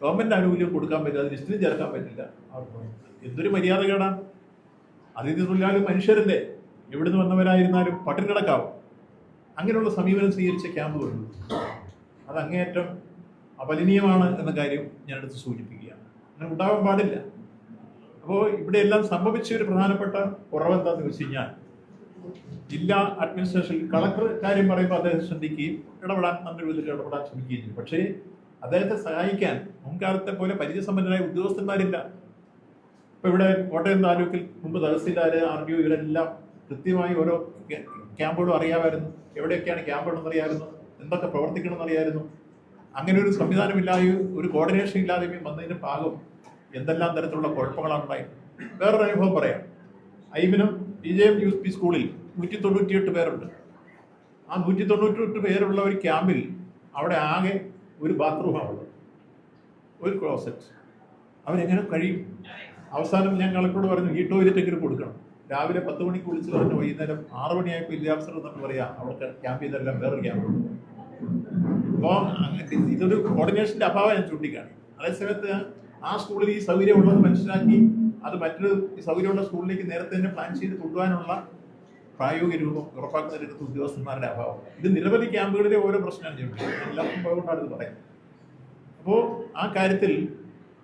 ഗവൺമെൻറ് ആനുകൂല്യം കൊടുക്കാൻ പറ്റില്ല, അത് ലിസ്റ്റിൽ ചേർക്കാൻ പറ്റില്ല. അവർക്ക് എന്തൊരു മര്യാദകേടാണ്. അതിഥി തൊഴിലാളി മനുഷ്യരല്ലേ, എവിടുന്ന് വന്നവരായിരുന്നാലും പട്ടിണി കിടക്കാവും. അങ്ങനെയുള്ള സമീപനം സ്വീകരിച്ച ക്യാമ്പുകളുണ്ട്. അത് അങ്ങേയറ്റം അപലനീയമാണ് എന്ന കാര്യം ഞാനെടുത്ത് സൂചിപ്പിക്കുകയാണ്. അങ്ങനെ ഉണ്ടാവാൻ പാടില്ല. അപ്പോൾ ഇവിടെയെല്ലാം സംഭവിച്ച ഒരു പ്രധാനപ്പെട്ട കുറവെന്താണെന്ന് വെച്ച് കഴിഞ്ഞാൽ, ജില്ലാ അഡ്മിനിസ്ട്രേഷൻ കളക്ടർ കാര്യം പറയുമ്പോൾ അദ്ദേഹം ശ്രദ്ധിക്കുകയും ഇടപെടാൻ നല്ല വിധത്തിൽ ഇടപെടാൻ ശ്രമിക്കുകയും ചെയ്തു. പക്ഷേ അദ്ദേഹത്തെ സഹായിക്കാൻ മുൻകാലത്തെ പോലെ പരിചയസമ്പന്നരായ ഉദ്യോഗസ്ഥന്മാരില്ല. ഇപ്പൊ ഇവിടെ കോട്ടയം താലൂക്കിൽ മുമ്പ് തഹസീൽദാർ, RDO ഇവരെല്ലാം കൃത്യമായി ഓരോ ക്യാമ്പുകളും അറിയാമായിരുന്നു. എവിടെയൊക്കെയാണ് ക്യാമ്പുകളെന്ന് അറിയാമായിരുന്നു, എന്തൊക്കെ പ്രവർത്തിക്കണമെന്ന് അറിയാമായിരുന്നു. അങ്ങനെ ഒരു സംവിധാനമില്ലാതെയും ഒരു കോർഡിനേഷൻ ഇല്ലാതെയും വന്നതിന് ഭാഗം എന്തെല്ലാം തരത്തിലുള്ള കുഴപ്പങ്ങളാണ് ഉണ്ടായി. വേറൊരു അനുഭവം പറയാം. ഐമിനം PJM UP സ്കൂളിൽ 198 പേരുണ്ട്. ആ 198 പേരുള്ള ഒരു ക്യാമ്പിൽ അവിടെ ആകെ ഒരു ബാത്റൂമാണുള്ളത്, ഒരു ക്ലോസറ്റ്. അവരെങ്ങനെ കഴിയും? അവസാനം ഞാൻ കളക്ടറോട് പറഞ്ഞു, ഈ ടോയ്ലറ്റെങ്കിലും കൊടുക്കണം. രാവിലെ 10 മണിക്ക് വിളിച്ച് പറഞ്ഞു, വൈകുന്നേരം 6 മണിയായപ്പോൾ വിദ്യാഭ്യാസം എന്നൊക്കെ പറയാം അവിടെ ക്യാമ്പ് ചെയ്തെല്ലാം വേറൊരു ക്യാമ്പുണ്ട്. അപ്പോൾ ഇതൊരു കോർഡിനേഷൻ്റെ അഭാവം ഞാൻ ചൂണ്ടിക്കാണി. അതേസമയത്ത് ആ സ്കൂളിൽ ഈ സൗകര്യം ഉള്ളത് മനസ്സിലാക്കി അത് മറ്റൊരു സൗകര്യമുള്ള സ്കൂളിലേക്ക് നേരത്തെ തന്നെ പ്ലാൻ ചെയ്ത് കൊണ്ടുപോകാനുള്ള പ്രായോഗിക രൂപം ഉറപ്പാക്കുന്ന രംഗത്ത് ഉദ്യോഗസ്ഥന്മാരുടെ അഭാവം. ഇത് നിരവധി ക്യാമ്പുകളിലെ ഓരോ പ്രശ്നമാണ് ചെയ്യുന്നത്. എല്ലാവർക്കും അതുകൊണ്ടാണ് ഇത് പറയുന്നത്. അപ്പോൾ ആ കാര്യത്തിൽ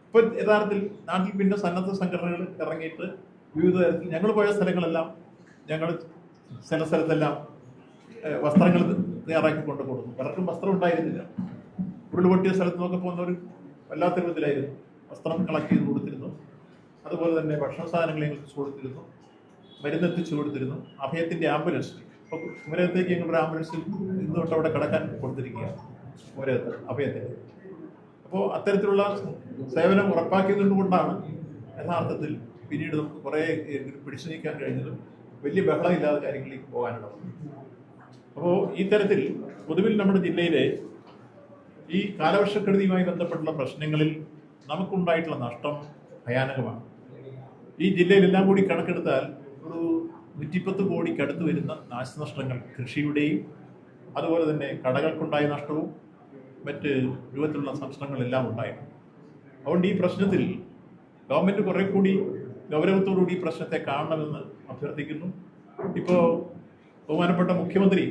ഇപ്പോൾ യഥാർത്ഥത്തിൽ നാട്ടിൽ പിന്നെ സന്നദ്ധ സംഘടനകൾ ഇറങ്ങിയിട്ട് വിവിധ തരത്തിൽ ഞങ്ങൾ പോയ സ്ഥലങ്ങളെല്ലാം ഞങ്ങൾ ചില സ്ഥലത്തെല്ലാം വസ്ത്രങ്ങൾ തയ്യാറാക്കി കൊണ്ട് കൊടുക്കും. പലർക്കും വസ്ത്രം ഉണ്ടായിരുന്നില്ല. ഉരുൾപൊട്ടിയ സ്ഥലത്ത് നിന്നൊക്കെ പോകുന്നവർ വല്ലാത്ത വിധത്തിലായിരുന്നു. വസ്ത്രം കളക്ട് ചെയ്ത് കൊടുത്തിരുന്നു. അതുപോലെ തന്നെ ഭക്ഷണ സാധനങ്ങൾ എത്തിച്ചു കൊടുത്തിരുന്നു, മരുന്നെത്തിച്ചു കൊടുത്തിരുന്നു. അഭയത്തിൻ്റെ ആംബുലൻസ് ഇപ്പോൾ കുമരകത്തേക്ക് ഞങ്ങളുടെ ആംബുലൻസിൽ ഇന്ന് തൊട്ട് അവിടെ കിടക്കാൻ കൊടുത്തിരിക്കുകയാണ് കുമരകത്ത് അഭയത്തിൻ്റെ. അപ്പോൾ അത്തരത്തിലുള്ള സേവനം ഉറപ്പാക്കിയതുകൊണ്ടാണ് യഥാർത്ഥത്തിൽ പിന്നീട് നമുക്ക് കുറേ പിടിച്ചു നീക്കാൻ കഴിഞ്ഞതും വലിയ ബഹളമില്ലാതെ കാര്യങ്ങളിലേക്ക് പോകാനുള്ളത്. അപ്പോൾ ഈ തരത്തിൽ പൊതുവിൽ നമ്മുടെ ജില്ലയിലെ ഈ കാലവർഷക്കെടുതിയുമായി ബന്ധപ്പെട്ടുള്ള പ്രശ്നങ്ങളിൽ നമുക്കുണ്ടായിട്ടുള്ള നഷ്ടം ഭയാനകമാണ്. ഈ ജില്ലയിലെല്ലാം കൂടി കണക്കെടുത്താൽ ഒരു 110 കോടിക്കടുത്ത് വരുന്ന നാശനഷ്ടങ്ങൾ കൃഷിയുടെയും അതുപോലെ തന്നെ കടകൾക്കുണ്ടായ നഷ്ടവും മറ്റ് രൂപത്തിലുള്ള നഷ്ടങ്ങളെല്ലാം ഉണ്ടായിരുന്നു. അതുകൊണ്ട് ഈ പ്രശ്നത്തിൽ ഗവൺമെൻറ് കുറെ കൂടി ഗൗരവത്തോടുകൂടി ഈ പ്രശ്നത്തെ കാണണമെന്ന് അഭ്യർത്ഥിക്കുന്നു. ഇപ്പോൾ ബഹുമാനപ്പെട്ട മുഖ്യമന്ത്രി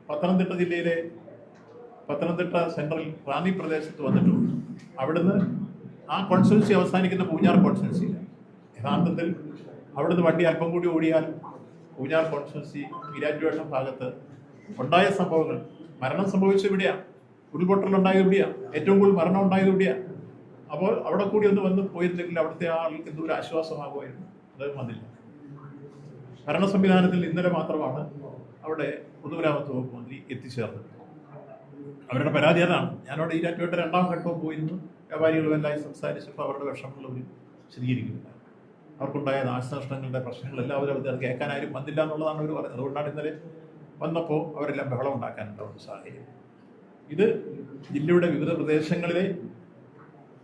പത്തനംതിട്ട ജില്ലയിലെ പത്തനംതിട്ട സെൻട്രൽ റാന്നി പ്രദേശത്ത് വന്നിട്ടുണ്ട്. അവിടുന്ന് ആ കോൺസ്റ്റിറ്റ്യുൻസി അവസാനിക്കുന്ന പൂഞ്ഞാർ കോൺസ്റ്റിറ്റ്യുൻസിയിലാണ്. യഥാർത്ഥത്തിൽ അവിടുന്ന് വണ്ടി അല്പം കൂടി ഓടിയാൽ പൂഞ്ഞാർ കോൺസ്റ്റിറ്റ്യുൻസി ഈരാറ്റുപേട്ട ഭാഗത്ത് ഉണ്ടായ സംഭവങ്ങൾ, മരണം സംഭവിച്ചത് ഇവിടെയാണ്, ഉരുൾപൊട്ടലുണ്ടായത് ഇവിടെയാണ്, ഏറ്റവും കൂടുതൽ മരണം ഉണ്ടായത് ഇവിടെയാണ്. അപ്പോൾ അവിടെ കൂടി ഒന്ന് വന്ന് പോയിരുന്നെങ്കിൽ അവിടുത്തെ ആൾക്ക് എന്തൊരു ആശ്വാസമാകുമായിരുന്നു. അത് വന്നില്ല. ഭരണ സംവിധാനത്തിൽ ഇന്നലെ മാത്രമാണ് അവിടെ പൊതുമരാമത്ത് വകുപ്പ് മന്ത്രി എത്തിച്ചേർന്നത്. അവരുടെ പരാതി അതാണ്. ഞാനവിടെ ഈരാറ്റുപേട്ട 2ാം ഘട്ടവും പോയിരുന്നു. വ്യാപാരികളുമെല്ലാം സംസാരിച്ചപ്പോൾ അവരുടെ വിഷമങ്ങൾ അവർ വിശദീകരിക്കുന്നില്ല. അവർക്കുണ്ടായ നാശനഷ്ടങ്ങളുടെ പ്രശ്നങ്ങളെല്ലാം അവർ കേൾക്കാനാരും വന്നില്ല എന്നുള്ളതാണ് അവർ പറയുന്നത്. അതുകൊണ്ടാണ് ഇന്നലെ വന്നപ്പോൾ അവരെല്ലാം ബഹളം ഉണ്ടാക്കാനുണ്ടാവുന്ന സാഹചര്യം. ഇത് ജില്ലയുടെ വിവിധ പ്രദേശങ്ങളിലെ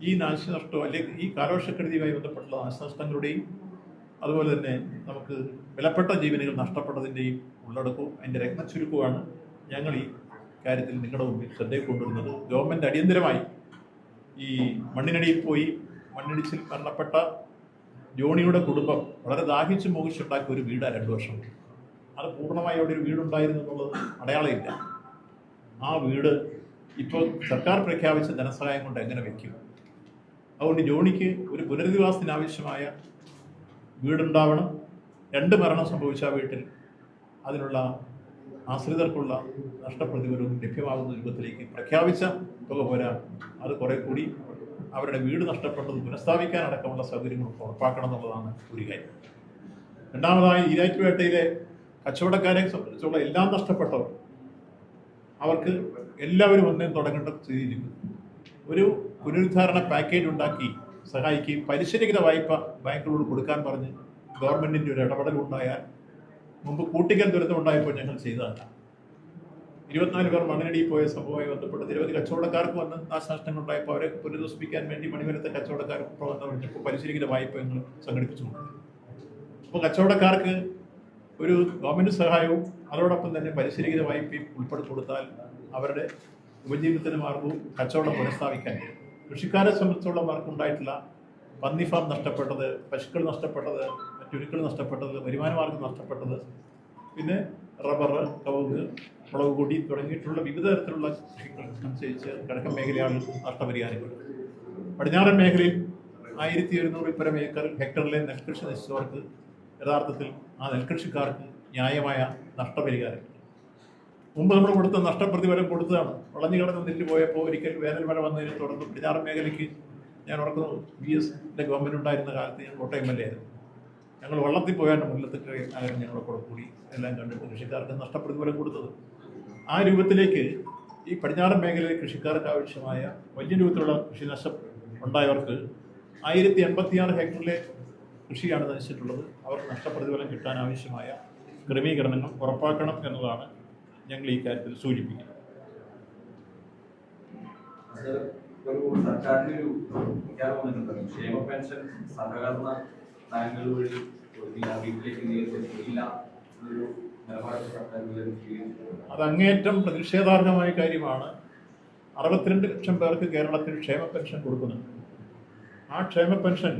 ഈ നാശനഷ്ടം അല്ലെങ്കിൽ ഈ കാലവർഷക്കെടുതിയുമായി ബന്ധപ്പെട്ടുള്ള നാശനഷ്ടങ്ങളുടെയും അതുപോലെ തന്നെ നമുക്ക് വിലപ്പെട്ട ജീവനുകൾ നഷ്ടപ്പെട്ടതിൻ്റെയും ഉള്ളടക്കവും അതിൻ്റെ രത്നച്ചുരുക്കവുമാണ് ഞങ്ങൾ ഈ കാര്യത്തിൽ നിങ്ങളുടെ മുമ്പിൽ ശ്രദ്ധയിൽ കൊണ്ടുവരുന്നത്. ഗവൺമെൻറ് അടിയന്തരമായി ഈ മണ്ണിനടിയിൽ പോയി മണ്ണിടിച്ചിൽ മരണപ്പെട്ട ജോണിയുടെ കുടുംബം വളരെ ദാഹിച്ച് മോഹിച്ചുണ്ടാക്കിയ ഒരു വീടാണ് 2 വർഷം. അത് പൂർണ്ണമായി അവിടെ ഒരു വീടുണ്ടായിരുന്നു എന്നുള്ളത് അടയാളമില്ല. ആ വീട് ഇപ്പോൾ സർക്കാർ പ്രഖ്യാപിച്ച ധനസഹായം കൊണ്ട് എങ്ങനെ വയ്ക്കും? അതുകൊണ്ട് ജോണിക്ക് ഒരു പുനരധിവാസത്തിനാവശ്യമായ വീടുണ്ടാവണം. 2 മരണം സംഭവിച്ച ആ വീട്ടിൽ അതിനുള്ള ആശ്രിതർക്കുള്ള നഷ്ടപ്രതിഫലവും ലഭ്യമാകുന്ന രൂപത്തിലേക്ക് പ്രഖ്യാപിച്ച തുക പോരാ, അത് കുറെ കൂടി അവരുടെ വീട് നഷ്ടപ്പെട്ടത് പുനഃസ്ഥാപിക്കാനടക്കമുള്ള സൗകര്യങ്ങൾ ഉറപ്പാക്കണം എന്നുള്ളതാണ് ഒരു കാര്യം. രണ്ടാമതായി ഈരാറ്റുപേട്ടയിലെ കച്ചവടക്കാരെ സംബന്ധിച്ചുള്ള എല്ലാം നഷ്ടപ്പെട്ടവർ, അവർക്ക് എല്ലാവരും ഒന്നേ തുടങ്ങേണ്ട സ്ഥിതിയിരിക്കുന്നു. ഒരു പുനരുദ്ധാരണ പാക്കേജ് ഉണ്ടാക്കി സഹായിക്കുകയും പലിശരഹിത വായ്പ ബാങ്കുകളോട് കൊടുക്കാൻ പറഞ്ഞ് ഗവൺമെൻറ്റിൻ്റെ ഒരു ഇടപെടലുണ്ടായാൽ, മുമ്പ് കൂട്ടിക്കൽ ദുരന്തം ഉണ്ടായപ്പോൾ ഞങ്ങൾ ചെയ്തതല്ല. 24 പേർ മണ്ണിനടിയിൽ പോയ സംഭവവുമായി ബന്ധപ്പെട്ട് നിരവധി കച്ചവടക്കാർക്ക് വന്ന് നാശനഷ്ടങ്ങൾ ഉണ്ടായപ്പോൾ അവരെ പുനരധിവസിപ്പിക്കാൻ വേണ്ടി മണിമലത്തെ കച്ചവടക്കാർക്ക് വന്നപ്പോൾ പലിശരഹിത വായ്പ ഞങ്ങൾ സംഘടിപ്പിച്ചുകൊണ്ട്, അപ്പോൾ കച്ചവടക്കാർക്ക് ഒരു ഗവൺമെൻറ് സഹായവും അതോടൊപ്പം തന്നെ പരിശീലന വായ്പയും ഉൾപ്പെടുത്തി കൊടുത്താൽ അവരുടെ ഉപജീവനത്തിന് മാർഗവും കച്ചവടം പുനഃസ്ഥാപിക്കാൻ കൃഷിക്കാരെ സംബന്ധിച്ചോളം അവർക്കുണ്ടായിട്ടുള്ള പന്നി ഫാം നഷ്ടപ്പെട്ടത്, പശുക്കൾ നഷ്ടപ്പെട്ടത്, മറ്റുരുക്കൾ നഷ്ടപ്പെട്ടത്, വരുമാന മാർഗം നഷ്ടപ്പെട്ടത്, പിന്നെ റബ്ബർ, കവുങ്ങ്, മുളക് പൊടി തുടങ്ങിയിട്ടുള്ള വിവിധ തരത്തിലുള്ള കൃഷികൾ അനുസരിച്ച് കിഴക്കൻ മേഖലയാണ് നഷ്ടപരിഹാരങ്ങൾ. പടിഞ്ഞാറൻ മേഖലയിൽ 1100 പരം ഹെക്ടറിലെ നെൽകൃഷി നശിച്ചവർക്ക് യഥാർത്ഥത്തിൽ ആ നെൽകൃഷിക്കാർക്ക് ന്യായമായ നഷ്ടപരിഹാരം. മുമ്പ് നമ്മൾ കൊടുത്ത നഷ്ടപ്രതിഫലം കൊടുത്തതാണ്. വളഞ്ഞു കിടന്ന് നെല്ല് പോയപ്പോൾ ഒരിക്കൽ വേനൽ മഴ വന്നതിനെ തുടർന്ന് പടിഞ്ഞാറൻ മേഖലയ്ക്ക് ഞാൻ ഓർക്കുന്നു VS-ന്റെ ഗവൺമെൻറ് ഉണ്ടായിരുന്ന കാലത്ത് ഞാൻ കോട്ടയം ആയിരുന്നു. ഞങ്ങൾ വള്ളത്തിൽ പോയാണ് മുല്ലത്തൊക്കെ നഗരം ഞങ്ങളെ കൂടെ കൂടി എല്ലാം കണ്ടിട്ട് കൃഷിക്കാർക്ക് നഷ്ടപ്രതിഫലം കൊടുത്തത്. ആ രൂപത്തിലേക്ക് ഈ പടിഞ്ഞാറൻ മേഖലയിലെ കൃഷിക്കാർക്ക് ആവശ്യമായ വലിയ രൂപത്തിലുള്ള കൃഷിനഷ്ടം ഉണ്ടായവർക്ക് 1086 ഹെക്ടറിലെ കൃഷിയാണ് നശിച്ചിട്ടുള്ളത്. അവർക്ക് നഷ്ടപ്രതിഫലം കിട്ടാൻ ആവശ്യമായ ക്രമീകരണങ്ങൾ ഉറപ്പാക്കണം എന്നതാണ് ഞങ്ങൾ ഈ കാര്യത്തിൽ സൂചിപ്പിക്കുന്നത്. സർക്കാരിനൊരു പ്രഖ്യാപനം വന്നിട്ടുണ്ട്. ക്ഷേമ പെൻഷൻ സഹകരണ ബാങ്കുകൾ വഴി വീട്ടിലേക്ക് നേരിട്ടില്ല എന്നൊരു നിലപാട് സർക്കാർ. അത് അങ്ങേയറ്റം പ്രതിഷേധാർഹമായ കാര്യമാണ്. 62 ലക്ഷം പേർക്ക് കേരളത്തിൽ ക്ഷേമ പെൻഷൻ കൊടുക്കുന്നുണ്ട്. ആ ക്ഷേമ പെൻഷൻ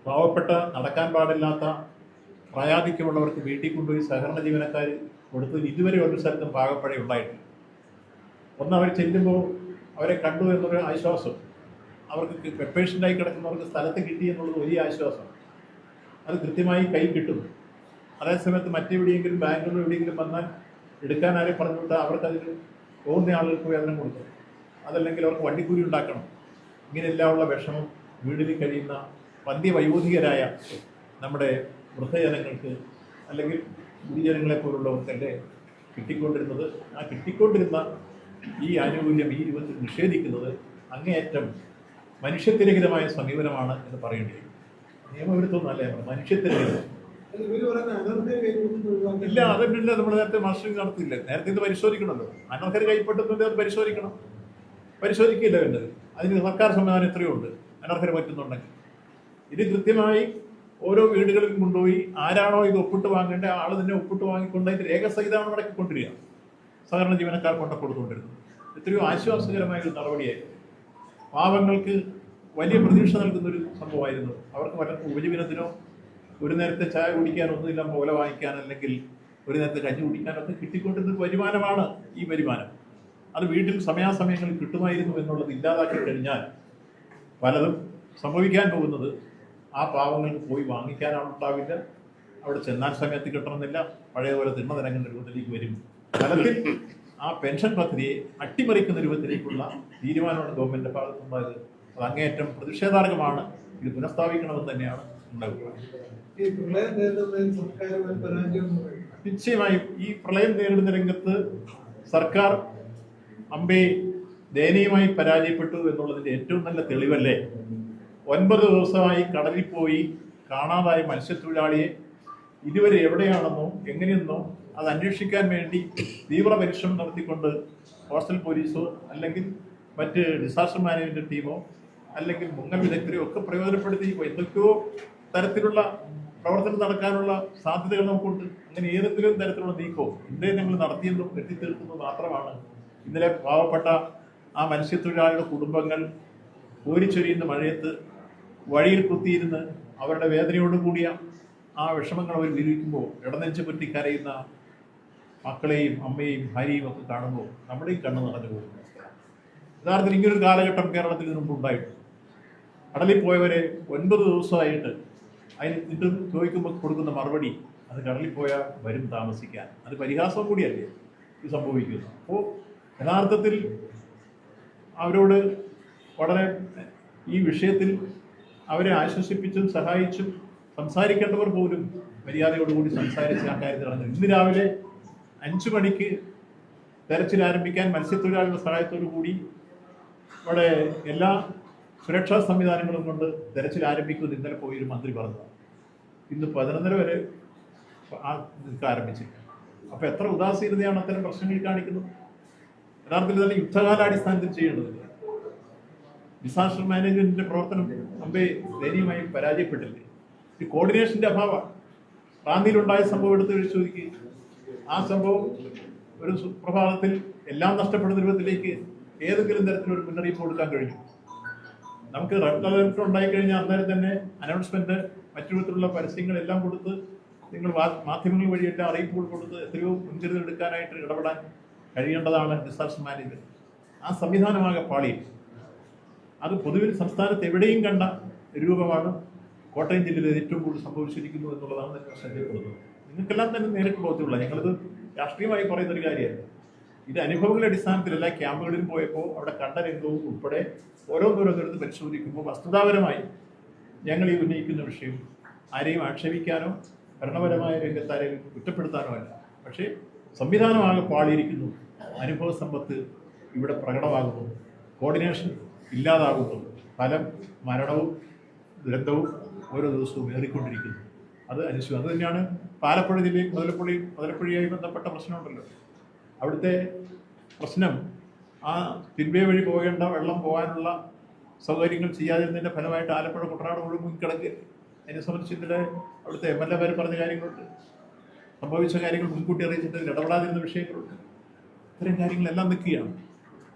പാവപ്പെട്ട, നടക്കാൻ പാടില്ലാത്ത, പ്രായാധിക്യമുള്ളവർക്ക് വീട്ടിൽ കൊണ്ടുപോയി സഹകരണ ജീവനക്കാർ കൊടുത്തത് ഇതുവരെ ഒരു സ്ഥലത്തും പാകപ്പഴ ഉണ്ടായിട്ടില്ല. ഒന്ന് അവർ ചെല്ലുമ്പോൾ അവരെ കണ്ടു എന്നൊരു ആശ്വാസം, അവർക്ക് പേഷ്യൻ്റായി കിടക്കുന്നവർക്ക് സ്ഥലത്ത് കിട്ടി എന്നുള്ളത് വലിയ ആശ്വാസം. അത് കൃത്യമായി കൈ കിട്ടും. അതേസമയത്ത് മറ്റെവിടെയെങ്കിലും ബാങ്കുകളിൽ എവിടെയെങ്കിലും വന്നാൽ എടുക്കാൻ ആരെ പറഞ്ഞു വിട്ടാൽ അവർക്കതിന് പോകുന്ന ആളുകൾക്ക് വേതനം കൊടുക്കണം, അതല്ലെങ്കിൽ അവർക്ക് വണ്ടിക്കൂലി ഉണ്ടാക്കണം. ഇങ്ങനെയെല്ലാമുള്ള വിഷമം വീടിൽ കഴിയുന്ന വന്ധ്യവയോധികരായ നമ്മുടെ വൃദ്ധജനങ്ങൾക്ക് അല്ലെങ്കിൽ ഗുരുജനങ്ങളെ പോലുള്ളവർക്കല്ലേ കിട്ടിക്കൊണ്ടിരുന്നത്. ആ കിട്ടിക്കൊണ്ടിരുന്ന ഈ ആനുകൂല്യം ഈ രൂപത്തിൽ നിഷേധിക്കുന്നത് അങ്ങേയറ്റം മനുഷ്യത്തിരഹിതമായ സമീപനമാണ് എന്ന് പറയേണ്ടി വരും. നിയമവിരുദ്ധമൊന്നുമല്ല, മനുഷ്യത്തിരഹിതം. ഇല്ല, അതില്ല. നമ്മൾ നേരത്തെ മാസ്റ്ററിംഗ് നടത്തില്ല. നേരത്തെ ഇത് പരിശോധിക്കണമല്ലോ. അനർഹർ കൈപ്പറ്റുന്നുണ്ട്, അത് പരിശോധിക്കണം. പരിശോധിക്കില്ല വേണ്ടത്. അതിന് സർക്കാർ സംവിധാനം എത്രയോ ഉണ്ട് അനർഹർ പറ്റുന്നുണ്ടെങ്കിൽ. ഇത് കൃത്യമായി ഓരോ വീടുകളിൽ കൊണ്ടുപോയി ആരാണോ ഇത് ഒപ്പിട്ട് വാങ്ങേണ്ട ആൾ തന്നെ ഒപ്പിട്ട് വാങ്ങിക്കൊണ്ട് അതിൻ്റെ രേഖസഹിതമാണ് മടക്കിക്കൊണ്ടിരിക്കുക. സഹകരണ ജീവനക്കാർ കൊണ്ട കൊടുത്തുകൊണ്ടിരുന്നത് എത്രയോ ആശ്വാസകരമായ ഒരു നടപടിയായിരുന്നു. പാവങ്ങൾക്ക് വലിയ പ്രതീക്ഷ നൽകുന്നൊരു സംഭവമായിരുന്നു. അവർക്ക് പലർക്കും ഉപജീവനത്തിനോ ഒരു നേരത്തെ ചായ കുടിക്കാനൊന്നുമില്ല, ഓല വാങ്ങിക്കാൻ അല്ലെങ്കിൽ ഒരു നേരത്തെ കഞ്ഞി കുടിക്കാനൊക്കെ കിട്ടിക്കൊണ്ടിരുന്ന വരുമാനമാണ് ഈ വരുമാനം. അത് വീട്ടിൽ സമയാസമയങ്ങളിൽ കിട്ടുമായിരുന്നു എന്നുള്ളത് ഇല്ലാതാക്കി കഴിഞ്ഞാൽ പലതും സംഭവിക്കാൻ പോകുന്നത് ആ പാവങ്ങൾക്ക് പോയി വാങ്ങിക്കാനുണ്ടാവില്ല, അവിടെ ചെന്നാൽ സമയത്ത് കിട്ടണമെന്നില്ല, പഴയപോലെ തിണ്ണ നിരങ്ങുന്ന രൂപത്തിലേക്ക് വരും. ഫലത്തിൽ ആ പെൻഷൻ പദ്ധതിയെ അട്ടിമറിക്കുന്ന രൂപത്തിലേക്കുള്ള തീരുമാനമാണ് ഗവൺമെന്റിന്റെ ഭാഗത്തുണ്ടായത്. അത് അങ്ങേയറ്റം പ്രതിഷേധാർഹമാണ്. ഇത് പുനഃസ്ഥാപിക്കണമെന്ന് തന്നെയാണ് ഉണ്ടാവുക. നിശ്ചയമായും ഈ പ്രളയം നേരിടുന്ന രംഗത്ത് സർക്കാർ അമ്പേ ദയനീയമായി പരാജയപ്പെട്ടു എന്നുള്ളതിന്റെ ഏറ്റവും നല്ല തെളിവല്ലേ 9 ദിവസമായി കടലിൽ പോയി കാണാതായ മത്സ്യത്തൊഴിലാളിയെ ഇതുവരെ എവിടെയാണെന്നോ എങ്ങനെയെന്നോ അത് അന്വേഷിക്കാൻ വേണ്ടി തീവ്ര പരിശ്രമം നടത്തിക്കൊണ്ട് കോസ്റ്റൽ പോലീസോ അല്ലെങ്കിൽ മറ്റ് ഡിസാസ്റ്റർ മാനേജ്മെന്റ് ടീമോ അല്ലെങ്കിൽ മുങ്ങൽ വിദഗ്ധരെയോ ഒക്കെ പ്രയോജനപ്പെടുത്തി എന്തൊക്കെയോ തരത്തിലുള്ള പ്രവർത്തനം നടക്കാനുള്ള സാധ്യതകൾ നമുക്കുണ്ട്. അങ്ങനെ ഏതെങ്കിലും തരത്തിലുള്ള നീക്കവും ഇന്നലെ ഞങ്ങൾ നടത്തിയെന്നും എത്തിത്തീർക്കുന്നത് മാത്രമാണ് ഇന്നലെ പാവപ്പെട്ട ആ മത്സ്യത്തൊഴിലാളികളുടെ കുടുംബങ്ങൾ കോരിച്ചൊരിയുന്ന മഴയത്ത് വഴിയിൽ കുത്തിയിരുന്ന് അവരുടെ വേദനയോടുകൂടിയ ആ വിഷമങ്ങൾ അവർ വിവരിക്കുമ്പോൾ ഇടനെഞ്ച് പറ്റി കരയുന്ന മക്കളെയും അമ്മയെയും ഭാര്യയും ഒക്കെ കാണുമ്പോൾ നമ്മുടെ ഈ കണ്ണ് നിറഞ്ഞു പോകുന്നു. യഥാർത്ഥത്തിൽ ഇങ്ങനൊരു കാലഘട്ടം കേരളത്തിൽ ഇതിനു മുമ്പ് ഉണ്ടായിട്ടുണ്ട്. കടലിൽ പോയവരെ 9 ദിവസമായിട്ട് അതിന് എന്നിട്ട് ചോദിക്കുമ്പോൾ കൊടുക്കുന്ന മറുപടി അത് കടലിൽ പോയാൽ വരും താമസിക്കാൻ. അത് പരിഹാസം കൂടിയല്ലേ ഇത് സംഭവിക്കുന്നത്. അപ്പോൾ യഥാർത്ഥത്തിൽ അവരോട് വളരെ ഈ വിഷയത്തിൽ അവരെ ആശ്വസിപ്പിച്ചും സഹായിച്ചും സംസാരിക്കേണ്ടവർ പോലും മര്യാദയോടുകൂടി സംസാരിച്ച് ആ കാര്യത്തിൽ നടന്നു. ഇന്ന് രാവിലെ 5 മണിക്ക് തെരച്ചിൽ ആരംഭിക്കാൻ മത്സ്യത്തൊഴിലാളികളുടെ സഹായത്തോടു കൂടി അവിടെ എല്ലാ സുരക്ഷാ സംവിധാനങ്ങളും കൊണ്ട് തെരച്ചിൽ ആരംഭിക്കുമെന്ന് ഇന്നലെ പോയി ഒരു മന്ത്രി പറഞ്ഞതാണ്. ഇന്ന് 11:30 വരെ ആരംഭിച്ചില്ല. അപ്പോൾ എത്ര ഉദാസീനതയാണ് അത്തരം പ്രശ്നങ്ങൾ കാണിക്കുന്നത്. യഥാർത്ഥത്തിൽ തന്നെ യുദ്ധകാലാടിസ്ഥാനത്തിൽ ചെയ്യേണ്ടതില്ല. ഡിസാസ്റ്റർ മാനേജ്മെന്റിന്റെ പ്രവർത്തനം അമ്പേ ദയനീയമായി പരാജയപ്പെട്ടില്ലേ. ഈ കോർഡിനേഷന്റെ അഭാവം. റാന്നിയിലുണ്ടായ സംഭവം എടുത്ത് പരിശോധിക്കുക. ആ സംഭവം ഒരു സുപ്രഭാതത്തിൽ എല്ലാം നഷ്ടപ്പെടുന്ന രൂപത്തിലേക്ക് ഏതെങ്കിലും തരത്തിലൊരു മുന്നറിയിപ്പ് കൊടുക്കാൻ കഴിഞ്ഞു. നമുക്ക് റെഡ് അലർട്ട് ഉണ്ടായിക്കഴിഞ്ഞാൽ അന്നേരം തന്നെ അനൗൺസ്മെന്റ് മറ്റു വിധത്തിലുള്ള പരസ്യങ്ങളെല്ലാം കൊടുത്ത് നിങ്ങൾ മാധ്യമങ്ങൾ വഴിയെല്ലാം അറിയിപ്പുകൾ കൊടുത്ത് എത്രയോ മുൻകരുതൽ എടുക്കാനായിട്ട് ഇടപെടാൻ കഴിയേണ്ടതാണ് ഡിസാസ്റ്റർ മാനേജ്മെന്റ്. ആ സംവിധാനമാകെ പാളി. അത് പൊതുവിൽ സംസ്ഥാനത്ത് എവിടെയും കണ്ട രൂപമാണ് കോട്ടയം ജില്ലയിൽ ഏറ്റവും കൂടുതൽ സംഭവിച്ചിരിക്കുന്നു എന്നുള്ളതാണ് നിങ്ങൾ ശ്രദ്ധപ്പെടുന്നത്. നിങ്ങൾക്കെല്ലാം തന്നെ നേരിട്ട് ബോധ്യമുള്ള, ഞങ്ങളിത് രാഷ്ട്രീയമായി പറയുന്നൊരു കാര്യമല്ല. ഇത് അനുഭവങ്ങളുടെ അടിസ്ഥാനത്തിലല്ല. ക്യാമ്പുകളിൽ പോയപ്പോൾ അവിടെ കണ്ട രംഗവും ഉൾപ്പെടെ ഓരോന്നോരോന്നെടുത്ത് പരിശോധിക്കുമ്പോൾ വസ്തുതാപരമായി ഞങ്ങൾ ഈ ഉന്നയിക്കുന്ന വിഷയം ആരെയും ആക്ഷേപിക്കാനോ ഭരണപരമായ രംഗത്ത് ആരെയും കുറ്റപ്പെടുത്താനോ അല്ല. പക്ഷേ സംവിധാനമാകെ പാളിയിരിക്കുന്നു. അനുഭവ സമ്പത്ത് ഇവിടെ പ്രകടമാകുന്നു. കോർഡിനേഷൻ ഇല്ലാതാകുന്നു. ഫലം മരണവും ദുരന്തവും ഓരോ ദിവസവും ഏറിക്കൊണ്ടിരിക്കുന്നു. അത് അനുസരിച്ച് അത് തന്നെയാണ് പാലപ്പുഴ ജില്ലയിൽ മുതലപ്പുഴയുമായി ബന്ധപ്പെട്ട പ്രശ്നമുണ്ടല്ലോ. അവിടുത്തെ പ്രശ്നം ആ തിരുവേ വഴി പോകേണ്ട വെള്ളം പോകാനുള്ള സൗകര്യങ്ങൾ ചെയ്യാതിരുന്നതിൻ്റെ ഫലമായിട്ട് ആലപ്പുഴ കുട്ടനാട് മുഴുവൻ മുൻകിടക്കുക. അതിനെ സംബന്ധിച്ച് ഇന്നലെ അവിടുത്തെ MLA പറഞ്ഞ കാര്യങ്ങളുണ്ട്. സംഭവിച്ച കാര്യങ്ങൾ മുൻകൂട്ടി അറിയിച്ചിട്ട് ഇടപെടാതിരുന്ന വിഷയങ്ങളുണ്ട്. ഇത്തരം കാര്യങ്ങളെല്ലാം നിൽക്കുകയാണ്.